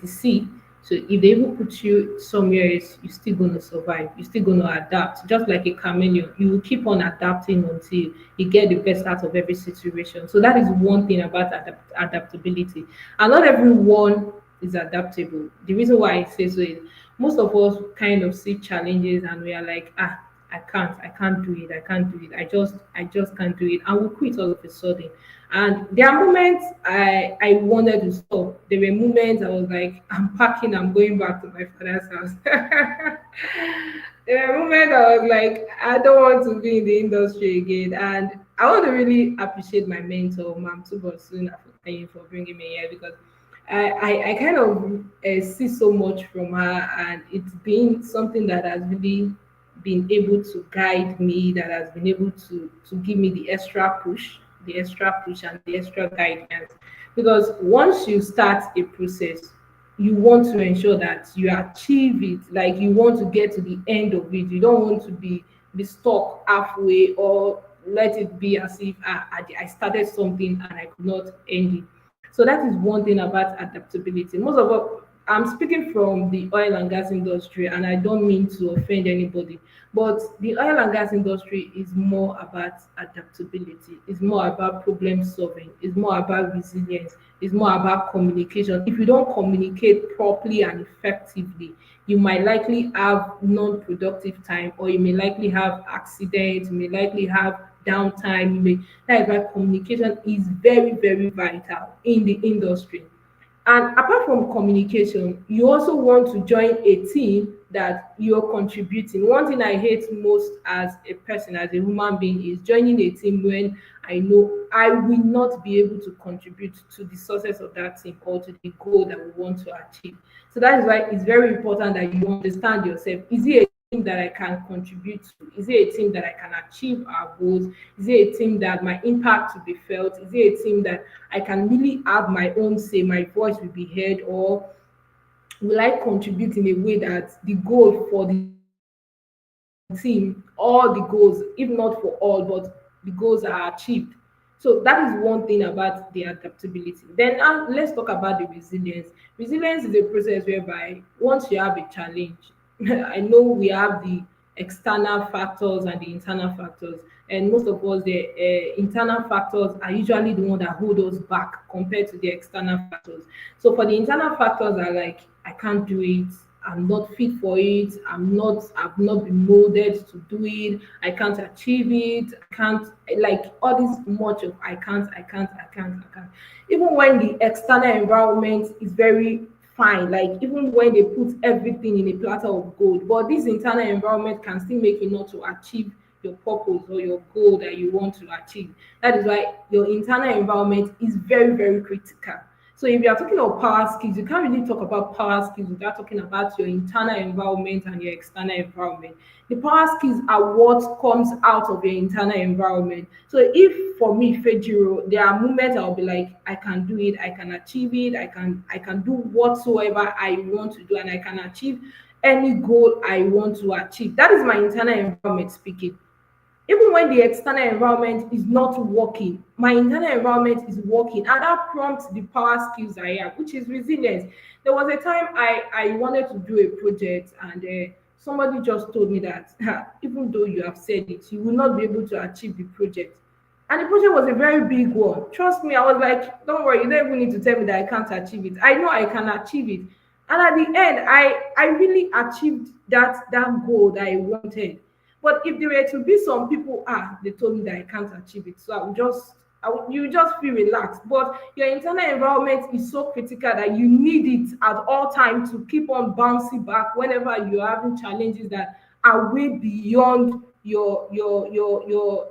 sea. So if they even put you somewhere else, you're still gonna survive. You're still gonna adapt. Just like a chameleon, you will keep on adapting until you get the best out of every situation. So that is one thing about adaptability. And not everyone is adaptable. The reason why I say so is most of us kind of see challenges and we are like, I can't do it, I just can't do it, and we quit all of a sudden. And there are moments I wanted to stop. There were moments I was like, I'm packing, I'm going back to my father's house. There were moments I was like, I don't want to be in the industry again. And I want to really appreciate my mentor, Mam Tubosun, for bringing me here because I kind of see so much from her, and it's been something that has really been able to guide me, that has been able to give me the extra push and the extra guidance. Because once you start a process, you want to ensure that you achieve it, like you want to get to the end of it. You don't want to be stuck halfway, or let it be as if I started something and I could not end it. So that is one thing about adaptability. Most of all, I'm speaking from the oil and gas industry, and I don't mean to offend anybody, but the oil and gas industry is more about adaptability, it's more about problem solving, it's more about resilience, it's more about communication. If you don't communicate properly and effectively, you might likely have non-productive time, or you may likely have accidents, you may likely have downtime. That is why communication is very, very vital in the industry. And apart from communication, you also want to join a team that you're contributing. One thing I hate most as a person, as a human being, is joining a team when I know I will not be able to contribute to the success of that team or to the goal that we want to achieve. So that is why it's very important that you understand yourself. Is it a team that I can contribute to? Is it a team that I can achieve our goals? Is it a team that my impact will be felt? Is it a team that I can really have my own say, my voice will be heard, or will I contribute in a way that the goal for the team, all the goals, if not for all, but the goals are achieved? So that is one thing about the adaptability. Then let's talk about the resilience. Resilience is a process whereby once you have a challenge, I know we have external factors and the internal factors. And most of us, the internal factors are usually the one that hold us back compared to the external factors. So for the internal factors are like, I can't do it, I'm not fit for it, I've not been molded to do it, I can't achieve it, I can't, like all this much of I can't. Even when the external environment is very fine, like even when they put everything in a platter of gold, but this internal environment can still make you not to achieve your purpose or your goal that you want to achieve. That is why your internal environment is very, very critical. So if you are talking about power skills, you can't really talk about power skills without talking about your internal environment and your external environment. The power skills are what comes out of your internal environment. So if for me, Fejiro, there are moments I'll be like, I can do it, I can achieve it, I can do whatsoever I want to do, and I can achieve any goal I want to achieve. That is my internal environment speaking. Even when the external environment is not working, my internal environment is working, and that prompts the power skills I have, which is resilience. There was a time I wanted to do a project, and somebody just told me that even though you have said it, you will not be able to achieve the project. And the project was a very big one. Trust me, I was like, don't worry, you don't even need to tell me that I can't achieve it. I know I can achieve it. And at the end, I really achieved that goal that I wanted. But if there were to be some people, they told me that I can't achieve it. So you just feel relaxed. But your internal environment is so critical that you need it at all times to keep on bouncing back whenever you're having challenges that are way beyond your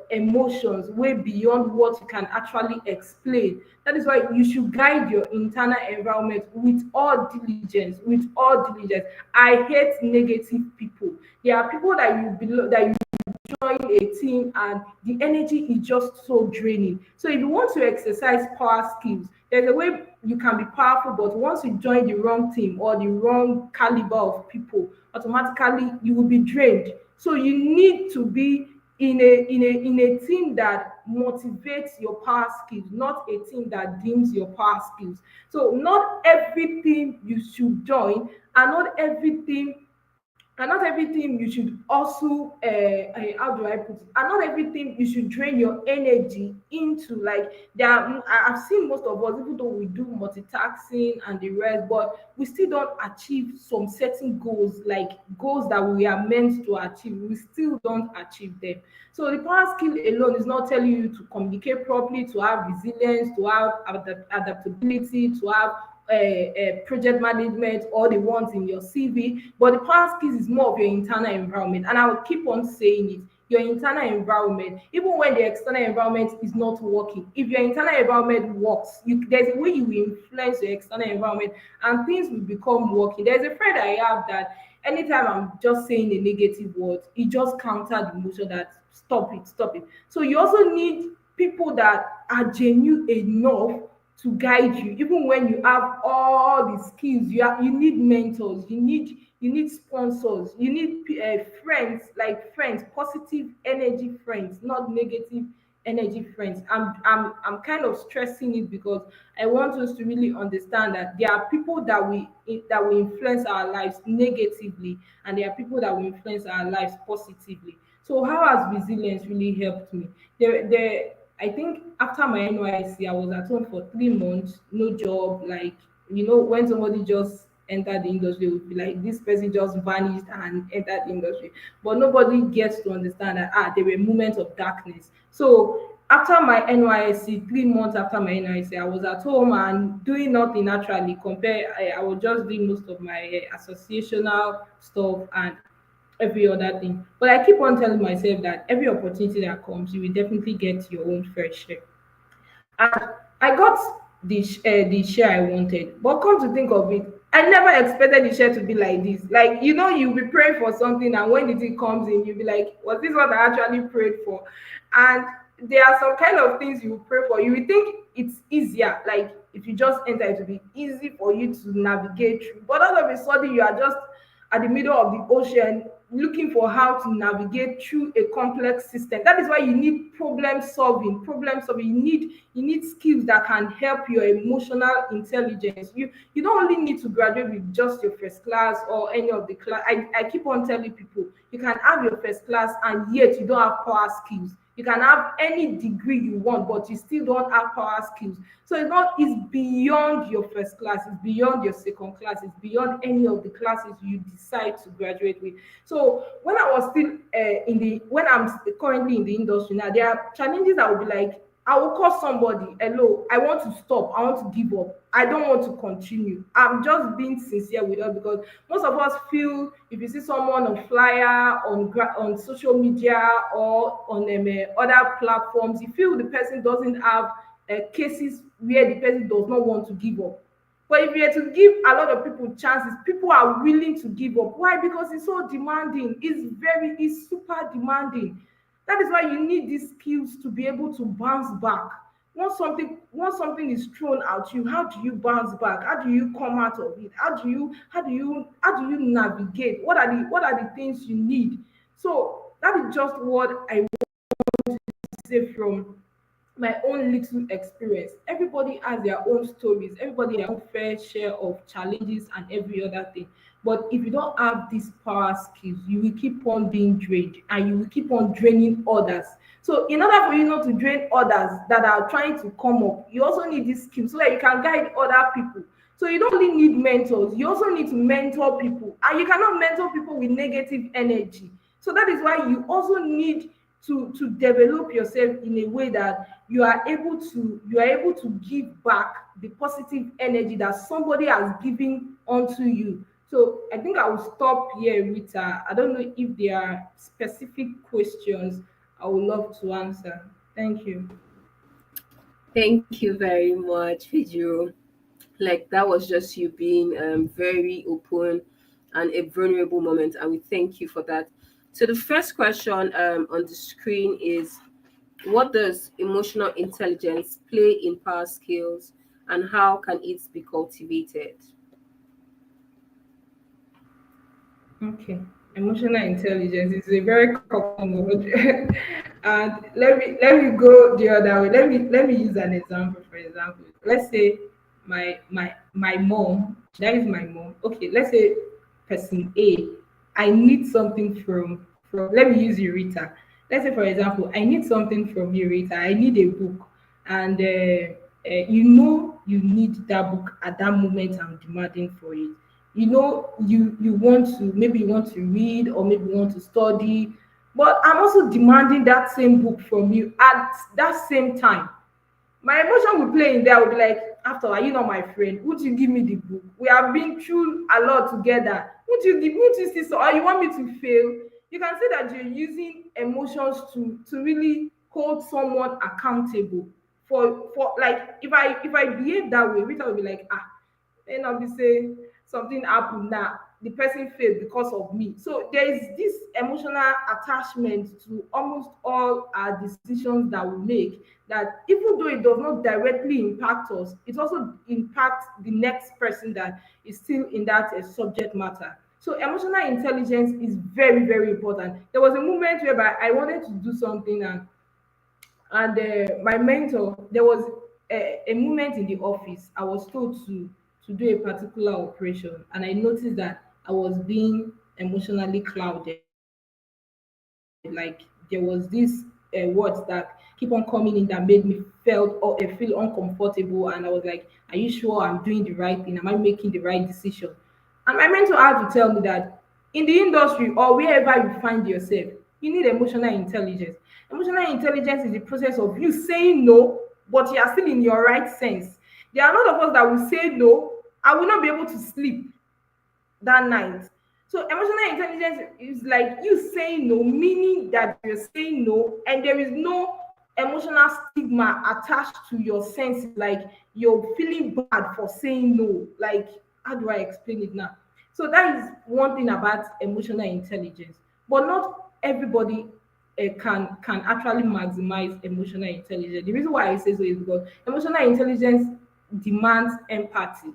emotions, way beyond what you can actually explain. That is why you should guide your internal environment with all diligence, with all diligence. I hate negative people. There are people that you join a team and the energy is just so draining. So if you want to exercise power skills, there's a way you can be powerful, but once you join the wrong team or the wrong caliber of people, automatically you will be drained. So you need to be in a team that motivates your power skills, not a team that dims your power skills. So not everything you should join, and not everything you should also how do I put it, and not everything you should drain your energy into. Like I've seen most of us, even though we do multitasking and the rest, but we still don't achieve some certain goals, like goals that we are meant to achieve, we still don't achieve them. So the power skill alone is not telling you to communicate properly, to have resilience, to have adaptability, to have project management, all the ones in your CV. But the power skills is more of your internal environment. And I will keep on saying it. Your internal environment, even when the external environment is not working, if your internal environment works, there's a way you will influence your external environment and things will become working. There's a friend I have that anytime I'm just saying a negative word, he just counter the motion that stop it, stop it. So you also need people that are genuine enough to guide you even when you have all the skills. You need mentors, you need sponsors, you need friends, like friends, positive energy friends, not negative energy friends. I'm kind of stressing it because I want us to really understand that there are people that will influence our lives negatively, and there are people that will influence our lives positively. So how has resilience really helped me? There I think after my NYC, I was at home for 3 months, no job. Like, when somebody just entered the industry, it would be like this person just vanished and entered the industry. But nobody gets to understand that there were moments of darkness. So after my NYC, 3 months after my NYC, I was at home and doing nothing naturally. I was just doing most of my associational stuff and every other thing. But I keep on telling myself that every opportunity that comes, you will definitely get your own fair share. And I got the share I wanted. But come to think of it, I never expected the share to be like this. Like, you'll be praying for something, and when the thing comes in, you'll be like, was this what I actually prayed for? And there are some kind of things you pray for. You will think it's easier. Like, if you just enter, it will be easy for you to navigate through. But all of a sudden, you are just at the middle of the ocean. looking for how to navigate through a complex system. That is why you need problem solving. You need skills that can help your emotional intelligence. You don't only need to graduate with just your first class or any of the class. I keep on telling people, you can have your first class and yet you don't have power skills. You can have any degree you want, but you still don't have power skills. So it's beyond your first class, it's beyond your second class, it's beyond any of the classes you decide to graduate with. So when I was still when currently in the industry now, there are challenges that will be like, I will call somebody, hello, I want to stop, I want to give up, I don't want to continue. I'm just being sincere with us, because most of us feel, if you see someone on flyer, on social media, or on other platforms, you feel the person doesn't have cases where the person does not want to give up. But if you were to give a lot of people chances, people are willing to give up. Why? Because it's so demanding. It's super demanding. That is why you need these skills to be able to bounce back. Once something is thrown at you, how do you bounce back? How do you come out of it? How do you navigate? What are the things you need? So that is just what I say from my own little experience. Everybody has their own stories, everybody has their own fair share of challenges and every other thing. But if you don't have these power skills, you will keep on being drained and you will keep on draining others. So in order for you not to drain others that are trying to come up, you also need these skills so that you can guide other people. So you don't only need mentors, you also need to mentor people. And you cannot mentor people with negative energy. So that is why you also need to develop yourself in a way that you are able to give back the positive energy that somebody has given onto you. So I think I will stop here, Rita. I don't know if there are specific questions I would love to answer. Thank you. Thank you very much, Pedro. Like that was just you being very open and a vulnerable moment, and we thank you for that. So the first question on the screen is, what does emotional intelligence play in power skills, and how can it be cultivated? Okay. Emotional intelligence is a very common word. And let me go the other way. Let me use an example. For example, let's say my mom, that is my mom. Okay, let's say person A, I need something from let me use Eureka. Let's say, for example, I need something from Eureka. I need a book, and you need that book at that moment. I'm demanding for it. You want to, maybe you want to read, or maybe you want to study, but I'm also demanding that same book from you at that same time. My emotion will play in there. I will be like, after all, are you not my friend? Would you give me the book? We have been through a lot together. Would you see, so, or you want me to fail? You can say that you're using emotions to really hold someone accountable for like, if I behave that way, Rita will be like, then I'll be saying something happened now. The person failed because of me. So there is this emotional attachment to almost all our decisions that we make. That even though it does not directly impact us, it also impacts the next person that is still in that subject matter. So emotional intelligence is very, very important. There was a moment whereby I wanted to do something, and my mentor, there was a moment in the office I was told to do a particular operation, and I noticed that I was being emotionally clouded. Like there was this words that keep on coming in that made me felt or feel uncomfortable, and I was like, are you sure I'm doing the right thing? Am I making the right decision? And my mentor had to tell me that in the industry or wherever you find yourself, you need emotional intelligence. Emotional intelligence is the process of you saying no, but you are still in your right sense. There are a lot of us that will say no, I will not be able to sleep that night. So emotional intelligence is like you saying no, meaning that you're saying no, and there is no emotional stigma attached to your senses, like you're feeling bad for saying no. Like, how do I explain it now? So that is one thing about emotional intelligence. But not everybody can actually maximize emotional intelligence. The reason why I say so is because emotional intelligence demands empathy.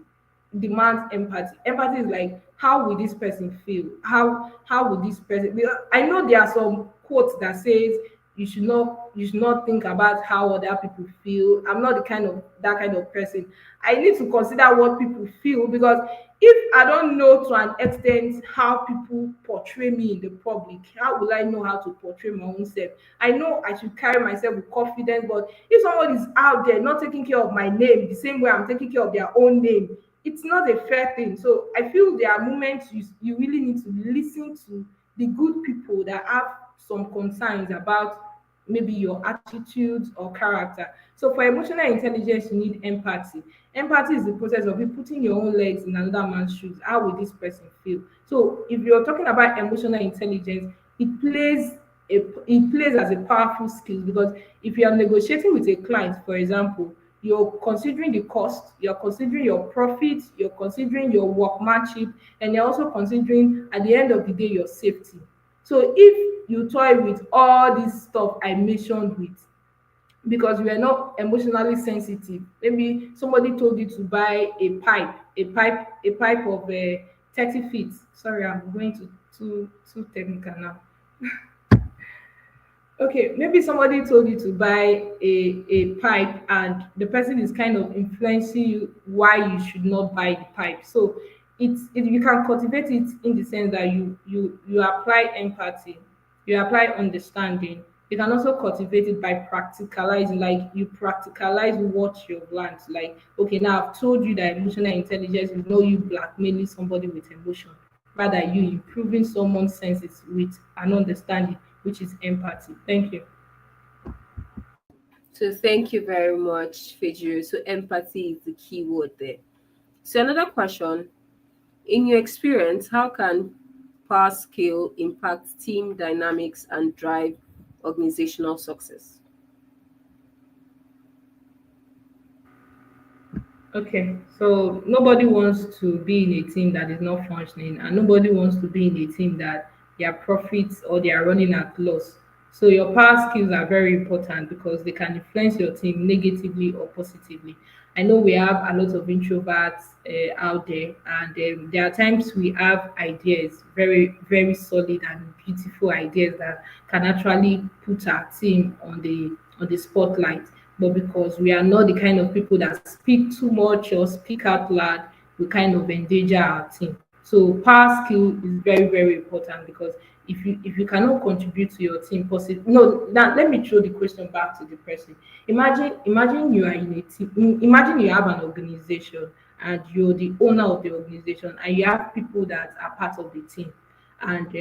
demands empathy. Empathy is like, how will this person feel? How will this person, because I know there are some quotes that says you should not think about how other people feel. I'm not the kind of that kind of person. I need to consider what people feel, because if I don't know to an extent how people portray me in the public, how will I know how to portray my own self? I know I should carry myself with confidence, but if someone is out there not taking care of my name the same way I'm taking care of their own name, it's not a fair thing. So I feel there are moments you really need to listen to the good people that have some concerns about maybe your attitudes or character. So for emotional intelligence, you need empathy. Empathy is the process of you putting your own legs in another man's shoes. How will this person feel? So if you're talking about emotional intelligence, it plays it plays as a powerful skill, because if you are negotiating with a client, for example, you're considering the cost, you're considering your profit, you're considering your workmanship, and you're also considering at the end of the day your safety. So if you toy with all this stuff I mentioned with, because you are not emotionally sensitive, maybe somebody told you to buy a pipe of 30 feet. Sorry, I'm going to too technical now. Okay, maybe somebody told you to buy a pipe, and the person is kind of influencing you why you should not buy the pipe. So you can cultivate it in the sense that you apply empathy, you apply understanding. You can also cultivate it by practicalizing, like you practicalize what you've learned. Like, okay, now I've told you that emotional intelligence is not you blackmailing somebody with emotion, rather you improving someone's senses with an understanding, which is empathy. Thank you. So thank you very much, Fejiro. So empathy is the key word there. So another question: in your experience, how can power skill impact team dynamics and drive organizational success? Okay, so nobody wants to be in a team that is not functioning, and nobody wants to be in a team that their profits or they are running at loss. So your power skills are very important because they can influence your team negatively or positively. I know we have a lot of introverts out there, and there are times we have ideas, very very solid and beautiful ideas that can actually put our team on the spotlight, but because we are not the kind of people that speak too much or speak out loud, we kind of endanger our team. So power skill is very, very important, because if you cannot contribute to your team positive, no, now let me throw the question back to the person. Imagine you are in a team. Imagine you have an organization and you're the owner of the organization, and you have people that are part of the team, and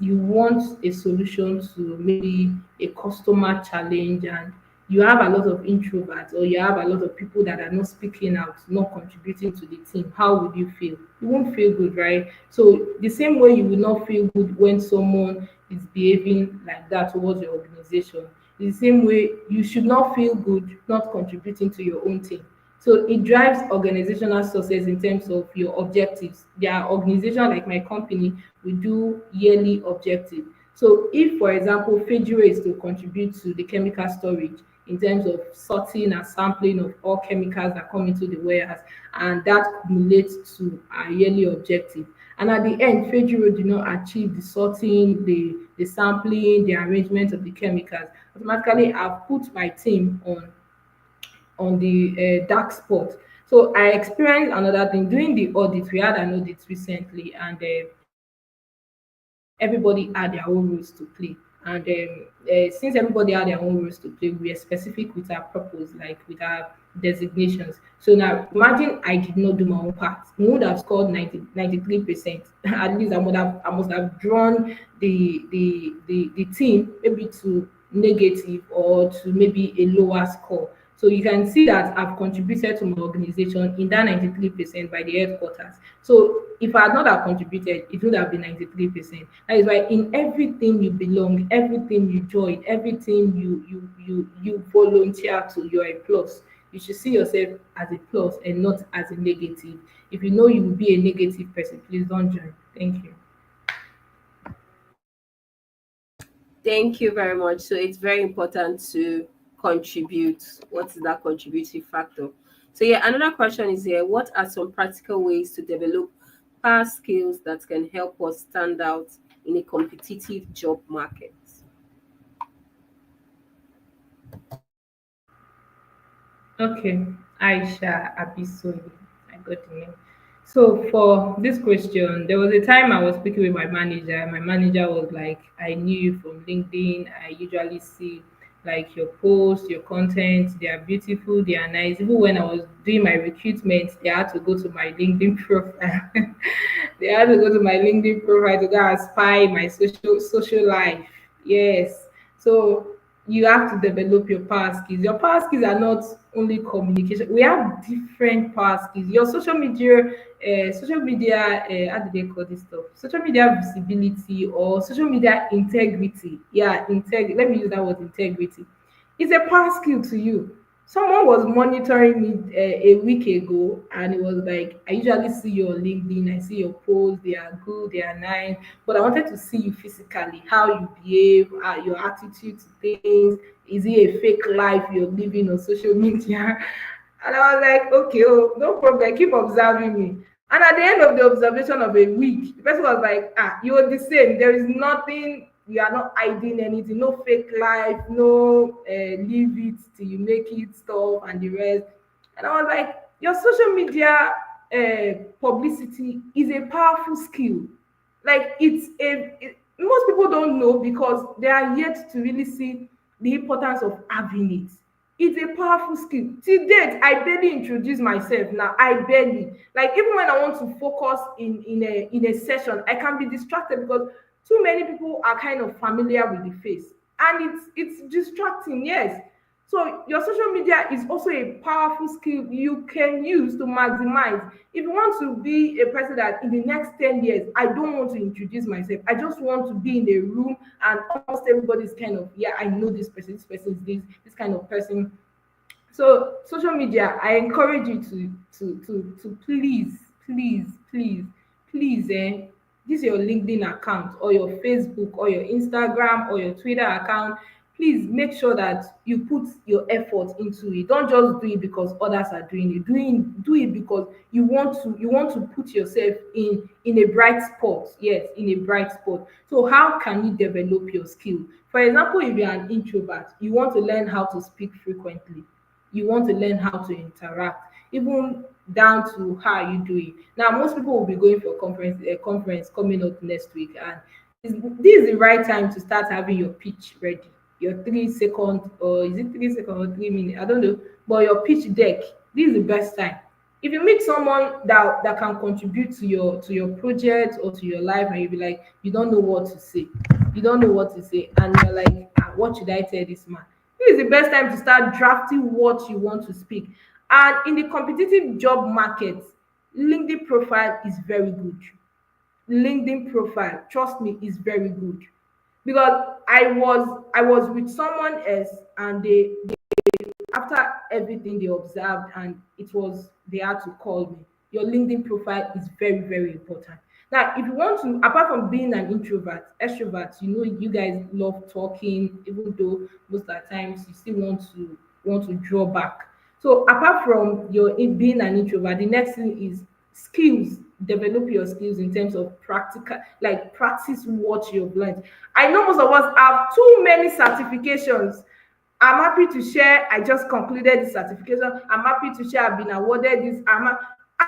you want a solution to maybe a customer challenge, and you have a lot of introverts, or you have a lot of people that are not speaking out, not contributing to the team. How would you feel? You won't feel good, right? So the same way you will not feel good when someone is behaving like that towards your organization, the same way you should not feel good not contributing to your own team. So it drives organizational success in terms of your objectives. Their organization, like my company, we do yearly objective. So if, for example, Fedura is to contribute to the chemical storage in terms of sorting and sampling of all chemicals that come into the warehouse, and that cumulates to our yearly objective. And at the end, Fedura do not achieve the sorting, the sampling, the arrangement of the chemicals. Automatically, I've put my team on the dark spot. So I experienced another thing during the audit. We had an audit recently, and everybody had their own roles to play. And since everybody had their own roles to play, we were specific with our purpose, like with our designations. So now imagine I did not do my own part. We would have scored 93%. At least I must have drawn the team maybe to negative or to maybe a lower score. So you can see that I've contributed to my organization in that 93% by the headquarters. So if I had not have contributed, it would have been 93%. That is why in everything you belong, everything you join, everything you volunteer to, you're a plus. You should see yourself as a plus and not as a negative. If you know you will be a negative person, please don't join. Thank you. Thank you very much. So it's very important to contribute. What is that contributive factor? So yeah, another question is here: what are some practical ways to develop past skills that can help us stand out in a competitive job market? Okay, Aisha Abisoyi. I got the name. So for this question, there was a time I was speaking with my manager. My manager was like, I knew you from LinkedIn. I usually see like your posts, your content, they are beautiful, they are nice. Even when I was doing my recruitment, they had to go to my LinkedIn profile. They had to go to my LinkedIn profile to go and spy my social life. Yes. So you have to develop your power skills. Your power skills are not only communication. We have different power skills. Your social media, how do they call this stuff? Social media visibility or social media integrity. Yeah, Let me use that word integrity. It's a power skill to you. Someone was monitoring me a week ago, and it was like, I usually see you on LinkedIn, I see your posts, they are good, they are nice, but I wanted to see you physically, how you behave, your attitude to things. Is it a fake life you're living on social media? And I was like, okay, oh, no problem, keep observing me. And at the end of the observation of a week, the person was like, you're the same. There is nothing, you are not hiding anything, no fake life, no leave it till you make it stuff and the rest. And I was like, your social media publicity is a powerful skill. Like most people don't know because they are yet to really see the importance of having it. It's a powerful skill. Till date, I barely introduce myself now. I barely. Like even when I want to focus in a session, I can be distracted because too many people are kind of familiar with the face. And it's distracting, yes. So your social media is also a powerful skill you can use to maximize. If you want to be a person that in the next 10 years, I don't want to introduce myself. I just want to be in a room and almost everybody's kind of, yeah, I know this person is this kind of person. So social media, I encourage you to please this your LinkedIn account or your Facebook or your Instagram or your Twitter account. Please make sure that you put your effort into it. Don't just do it because others are doing it. Do it because you want to put yourself in a bright spot. Yes, in a bright spot. So how can you develop your skill? For example, if you're an introvert, you want to learn how to speak frequently, you want to learn how to interact, even down to how you do it. Now, most people will be going for a conference coming up next week, and this is the right time to start having your pitch ready. Your 3 second, or is it 3 second or 3 minutes? I don't know, but your pitch deck. This is the best time. If you meet someone that can contribute to your project or to your life, and you be like, you don't know what to say, and you're like, what should I tell this man? This is the best time to start drafting what you want to speak. And in the competitive job market, LinkedIn profile is very good. LinkedIn profile, trust me, is very good. Because I was with someone else, and they after everything they observed, and it was they had to call me. Your LinkedIn profile is very, very important. Now, if you want to, apart from being an introvert, extrovert, you guys love talking, even though most of the times you still want to draw back. So apart from your being an introvert, the next thing is skills. Develop your skills in terms of practical, like practice what you've learned. I know most of us have too many certifications. I'm happy to share. I just concluded the certification. I'm happy to share. I've been awarded this. Are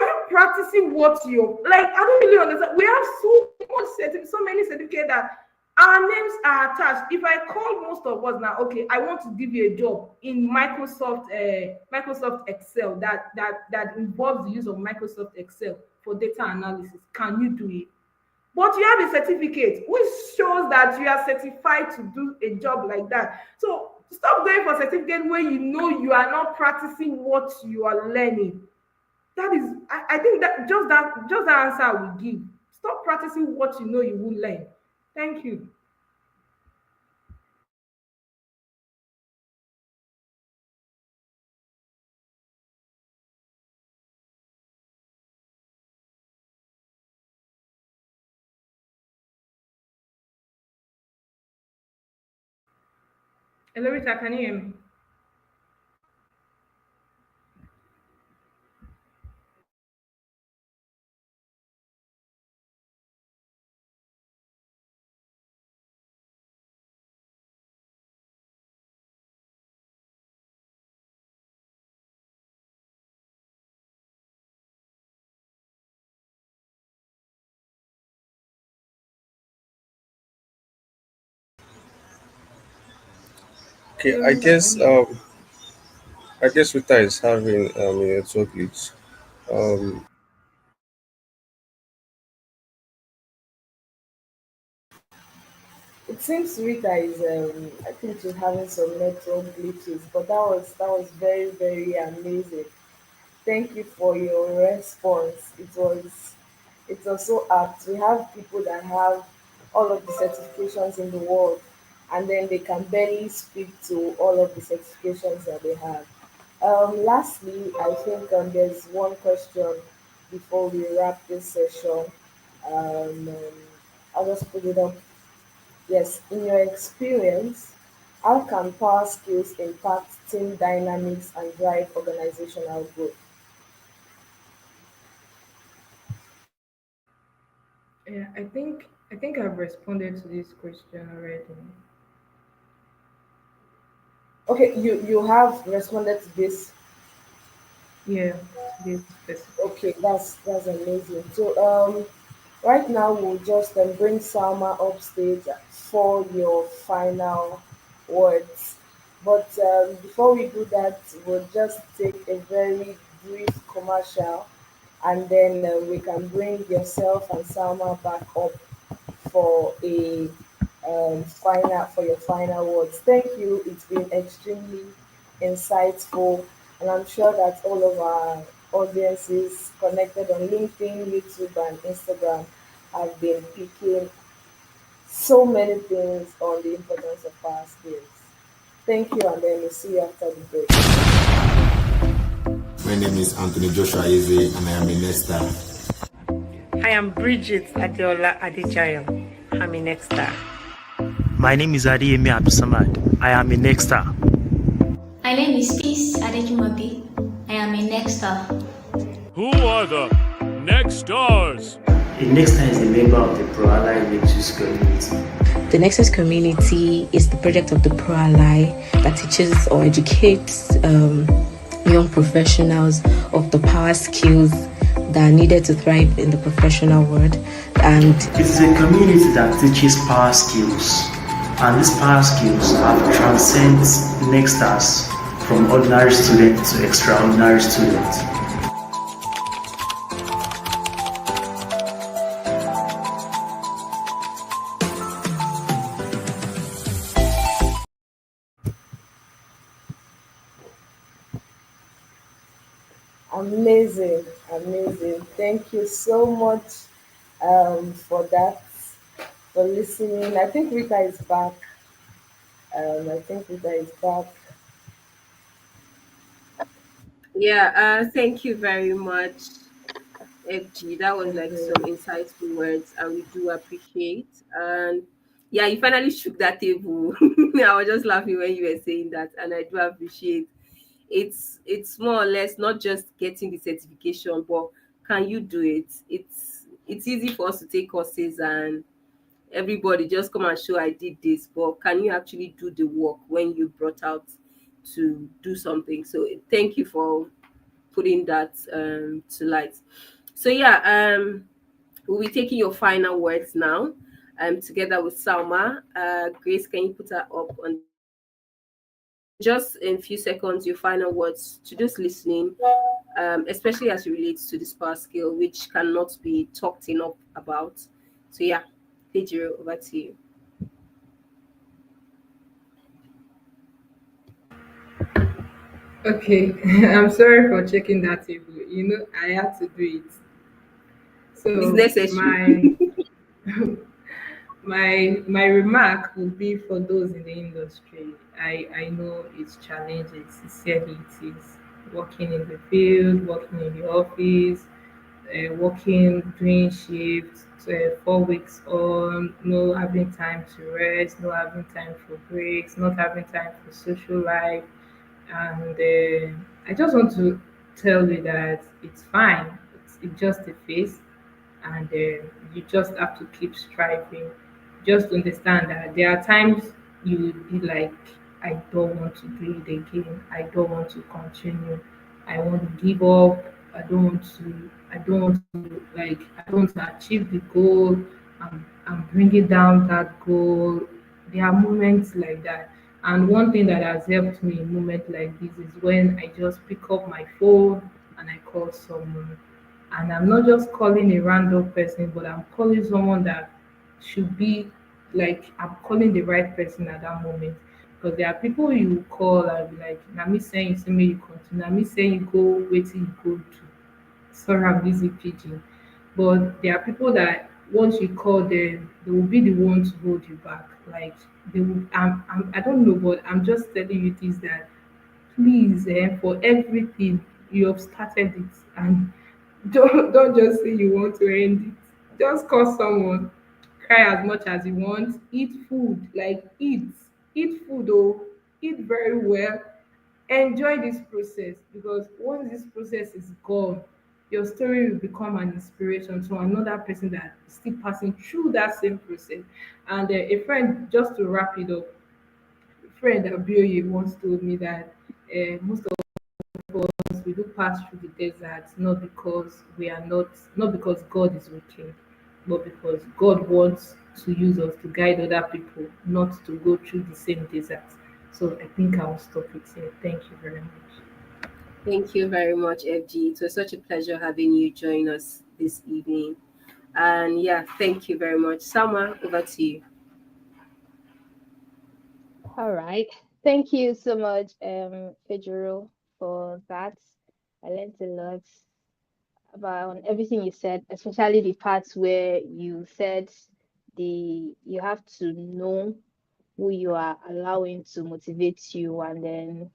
you practicing what you like? I don't really understand. We have so many certificates that our names are attached. If I call most of us now, okay, I want to give you a job in Microsoft Excel that involves the use of Microsoft Excel for data analysis. Can you do it? But you have a certificate which shows that you are certified to do a job like that. So stop going for certificate where you know you are not practicing what you are learning. That is, I think that answer I will give. Stop practicing what you know you will learn. Thank you. Hello, Rita, can you hear me? Okay, So I Rita, guess um, I guess Rita is having a network glitch. Um, It seems Rita is I think she's having some network glitches, but that was very, very amazing. Thank you for your response. It was so apt. We have people that have all of the certifications in the world, and then they can barely speak to all of the certifications that they have. Lastly, I think there's one question before we wrap this session. I'll just put it up. Yes, in your experience, how can power skills impact team dynamics and drive organizational growth? yeah, I think I've responded to this question already. Okay, you have responded to this. Yeah, to this specific. Okay, that's amazing. So right now we'll just bring Salma upstage for your final words. But before we do that, we'll just take a very brief commercial, and then we can bring yourself and Salma back up for a final for your final words. Thank you. It's been extremely insightful, and I'm sure that all of our audiences connected on LinkedIn, YouTube, and Instagram have been picking so many things on the importance of power skills. Thank you, and then we'll see you after the break. My name is Anthony Joshua Eze, and I am a Nesta. I am Bridget Adeola Adejayo. I'm a Nextar. My name is Adeyemi Abdulsamad. I am a Nexter. My name is Peace Adejumobi. I am a Nexter. Who are the next stars? A Nexter is a member of the Pro-Ally Nexus community. The Nexus community is the project of the Pro-Ally that teaches or educates young professionals of the power skills that are needed to thrive in the professional world. And it is a community that teaches power skills, and these power skills have transcended Nexters from ordinary student to extraordinary student. Amazing, amazing. Thank you so much for that, for listening. I think Rita is back. I think Rita is back. Yeah, thank you very much, FG. That was like Mhm. some insightful words, and we do appreciate. And yeah, you finally shook that table. I was just laughing when you were saying that, and I do appreciate. It's more or less not just getting the certification, but can you do it? It's easy for us to take courses and everybody just come and show I did this, but can you actually do the work when you brought out to do something? So thank you for putting that to light. So yeah, we'll be taking your final words now, together with Salma. Grace, can you put her up on the screen? Just in a few seconds, your final words to those listening, especially as it relates to the spa skill, which cannot be talked enough about. So yeah, Pedro, over to you. Okay, I'm sorry for checking that table. I had to do it. It's So necessary. my remark would be for those in the industry. I know it's challenges. Sincerely, it is working in the field, working in the office, working, doing shifts, 4 weeks on, no having time to rest, no having time for breaks, not having time for social life. And I just want to tell you that it's fine. It's just a phase, and you just have to keep striving. Just understand that there are times you will be like, I don't want to do it again. I don't want to continue. I want to give up. I don't want to achieve the goal. I'm bringing down that goal. There are moments like that, And one thing that has helped me in moments like this is when I just pick up my phone and I call someone. And I'm not just calling a random person, but I'm calling someone that should be like I'm calling the right person at that moment. Because there are people you call and be like, "Na me saying you see me you continue, na me saying you go waiting you go do." Sorry, I'm busy pidgin. But there are people that once you call them, they will be the one to hold you back. Like they will. I don't know, but I'm just telling you this that please, for everything you have started it, and don't just say you want to end it. Just call someone, cry as much as you want, eat food, like eat food, oh, eat very well, enjoy this process because once this process is gone, your story will become an inspiration to another person that is still passing through that same process. And a friend, just to wrap it up, a friend Abioye once told me that most of us we do pass through the desert not because we are not because God is wicked, but because God wants to use us to guide other people not to go through the same desert. So I think I'll stop it here. Thank you very much. Thank you very much, FG. It was such a pleasure having you join us this evening. And yeah, thank you very much. Sama, over to you. All right. Thank you so much, Fejuro, for that. I learned a lot about on everything you said, especially the parts where you said you have to know who you are allowing to motivate you, and then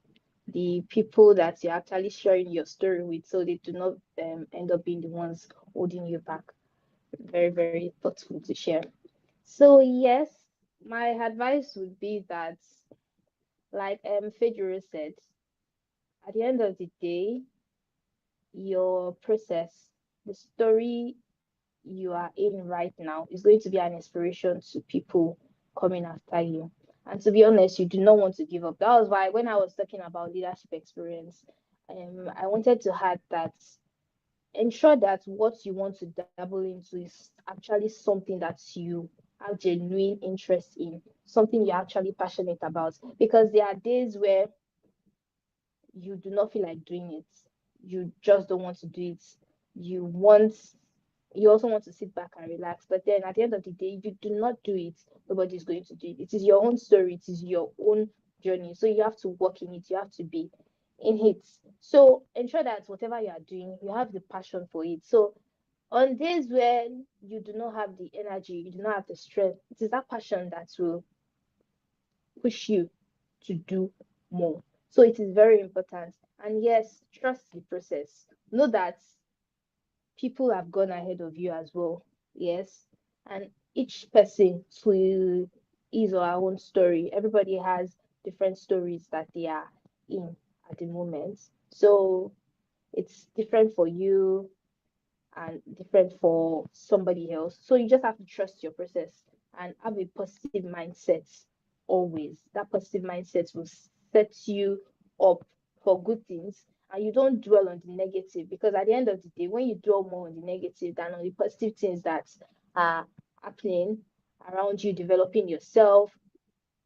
the people that you're actually sharing your story with, so they do not end up being the ones holding you back. Very, very thoughtful to share. So yes, my advice would be that, like Fejuro said, at the end of the day, your process, the story you are in right now is going to be an inspiration to people coming after you. And to be honest, you do not want to give up. That was why when I was talking about leadership experience, I wanted to add that ensure that what you want to dabble into is actually something that you have genuine interest in, something you're actually passionate about. Because there are days where you do not feel like doing it, you just don't want to do it. You want you also want to sit back and relax. But then at the end of the day, if you do not do it, nobody's going to do it. It is your own story, it is your own journey. So you have to work in it, you have to be in it. So ensure that whatever you are doing, you have the passion for it. So on days when you do not have the energy, you do not have the strength, it is that passion that will push you to do more. So it is very important. And yes, trust the process. Know that people have gone ahead of you as well. Yes. And each person to his or her own story. Everybody has different stories that they are in at the moment. So it's different for you and different for somebody else. So you just have to trust your process and have a positive mindset always. That positive mindset will set you up for good things, and you don't dwell on the negative, because at the end of the day, when you dwell more on the negative than on the positive things that are happening around you, developing yourself,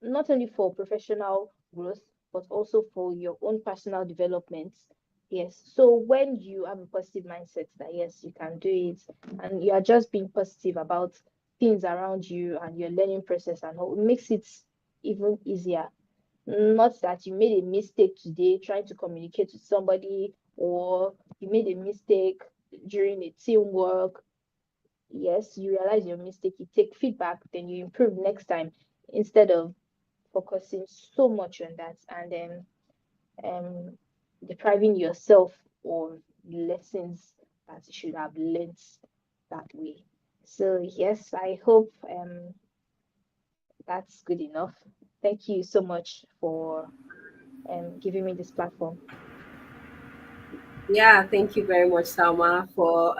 not only for professional growth, but also for your own personal development. Yes. So when you have a positive mindset that yes, you can do it, and you are just being positive about things around you and your learning process and all, it makes it even easier. Not that you made a mistake today trying to communicate with somebody, or you made a mistake during a teamwork. Yes, you realize your mistake, you take feedback, then you improve next time, instead of focusing so much on that and then um, depriving yourself of lessons that you should have learned that way. So yes, I hope that's good enough. Thank you so much for giving me this platform. Yeah, thank you very much, Salma, for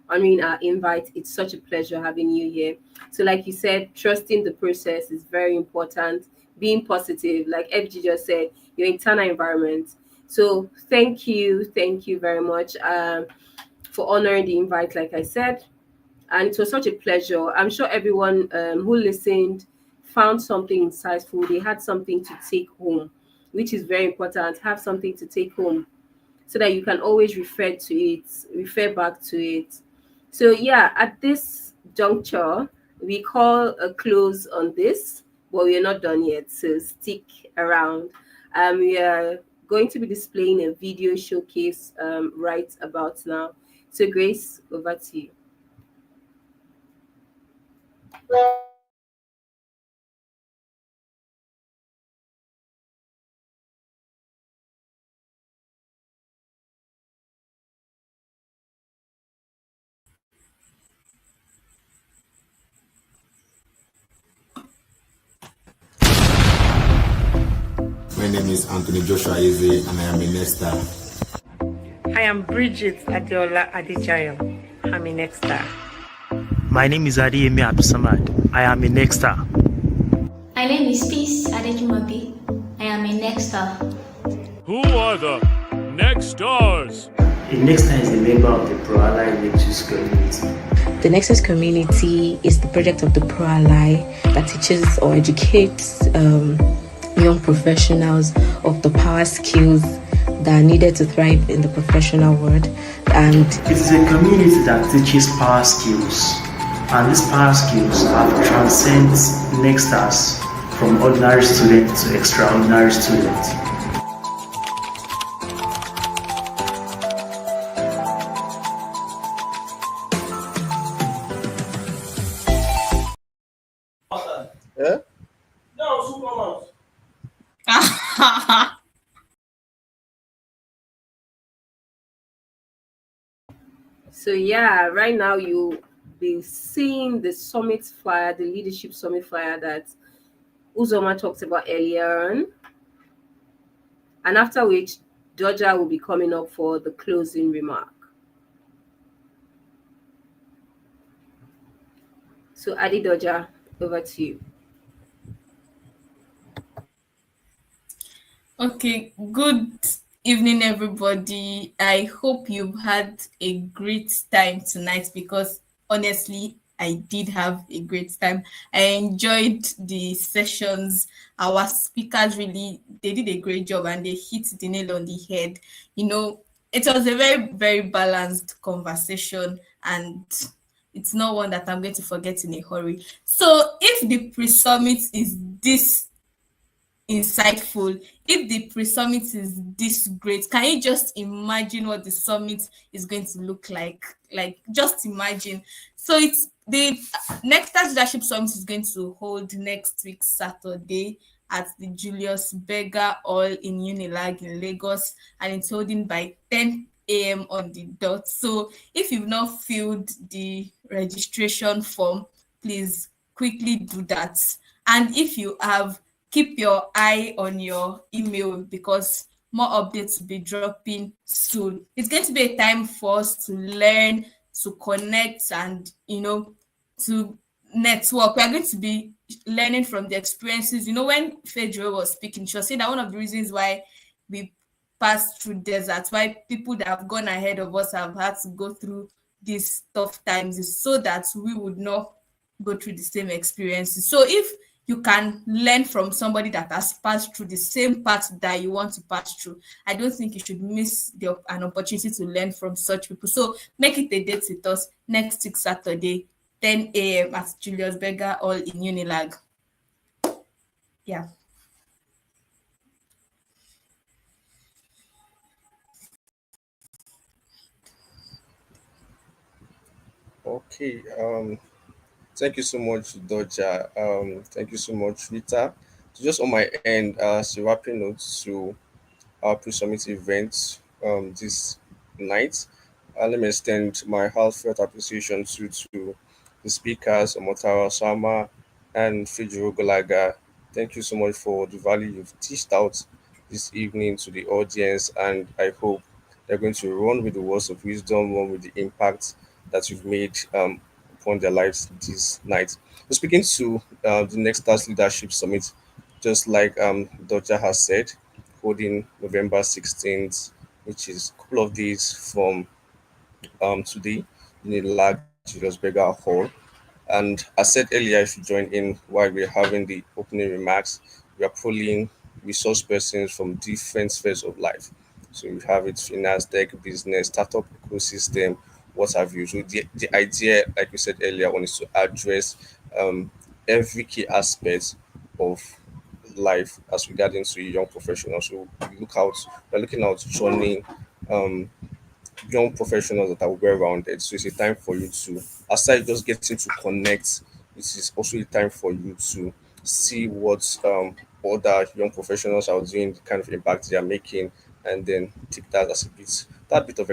honoring our invite. It's such a pleasure having you here. So, like you said, trusting the process is very important. Being positive, like FG just said, your internal environment. So, thank you very much for honoring the invite. Like I said, and it was such a pleasure. I'm sure everyone who listened found something insightful. They had something to take home, which is very important. Have something to take home so that you can always refer back to it. So yeah, at this juncture, we call a close on this, but we're not done yet. So stick around. We are going to be displaying a video showcase right about now. So Grace, over to you. My name is Anthony Joshua Eze, and I am a Nesta. I am Bridget Adeola Adejayo. I'm a Nexus. My name is Adeyemi Abdulsamad. I am a Nexter. My name is Peace Adejumobi. I am a Nexter. Who are the next stars? A Nexter is a member of the Pro-Ally Nexus community. The Nexus community is the project of the Pro-Ally that teaches or educates young professionals of the power skills that are needed to thrive in the professional world. And it is a community that teaches power skills, and these power skills have transcended Nexters from ordinary student to extraordinary student. Yeah? So yeah, right now you'll be seeing the summit flyer, the leadership summit flyer that Uzoma talked about earlier on. And after which, Doja will be coming up for the closing remark. So Adi Doja, over to you. Okay, good evening, everybody. I hope you've had a great time tonight because honestly, I did have a great time. I enjoyed the sessions. Our speakers really they did a great job and they hit the nail on the head. You know, it was a very, very balanced conversation and it's not one that I'm going to forget in a hurry. So if the pre-summit is this insightful, if the pre-summit is this great, can you just imagine what the summit is going to look like just imagine. So it's the next leadership summit is going to hold next week Saturday at the Julius Berger Hall in Unilag in Lagos, and it's holding by 10 a.m. on the dot. So if you've not filled the registration form, please quickly do that. And if you have, keep your eye on your email because more updates will be dropping soon. It's going to be a time for us to learn, to connect, and to network. We are going to be learning from the experiences. When Fedro was speaking, she was saying that one of the reasons why we passed through deserts, why people that have gone ahead of us have had to go through these tough times is so that we would not go through the same experiences. So if you can learn from somebody that has passed through the same path that you want to pass through, I don't think you should miss an opportunity to learn from such people. So make it a date with us next week Saturday, 10 a.m. at Julius Berger Hall in Unilag. Yeah. Okay. Thank you so much, Doja. Thank you so much, Rita. So just on my end, so wrapping notes to our pre-summit event this night. Let me extend my heartfelt appreciation to the speakers, Omotara Sama and Fijiro Golaga. Thank you so much for the value you've dished out this evening to the audience, and I hope they're going to run with the words of wisdom, run with the impact that you've made upon their lives this night. So speaking to the Next Stars Leadership Summit, just like Doja has said, holding November 16th, which is a couple of days from today in the large Julius Berger Hall. And I said earlier, if you join in while we're having the opening remarks, we are pulling resource persons from different spheres of life. So we have it finance, tech, business, startup ecosystem, what have you. So the idea, like we said earlier on, is to address um, every key aspect of life as regarding to young professionals. So we're looking out joining um, young professionals that are well rounded. So it's a time for you to, aside just getting to connect, it is also a time for you to see what other young professionals are doing, the kind of impact they are making, and then take that as a bit of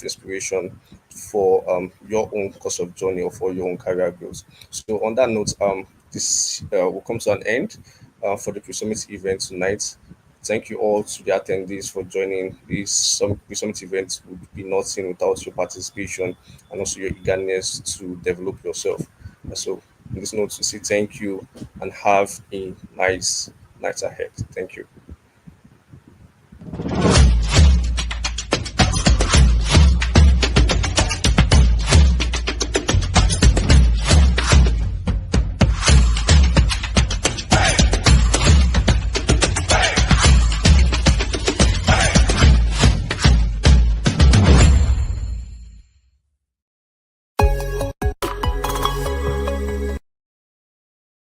inspiration for your own course of journey or for your own career growth. So on that note, this will come to an end for the pre-summit event tonight. Thank you all to the attendees for joining. This summit event would be nothing without your participation and also your eagerness to develop yourself. So, on this note, to say thank you and have a nice night ahead. Thank you.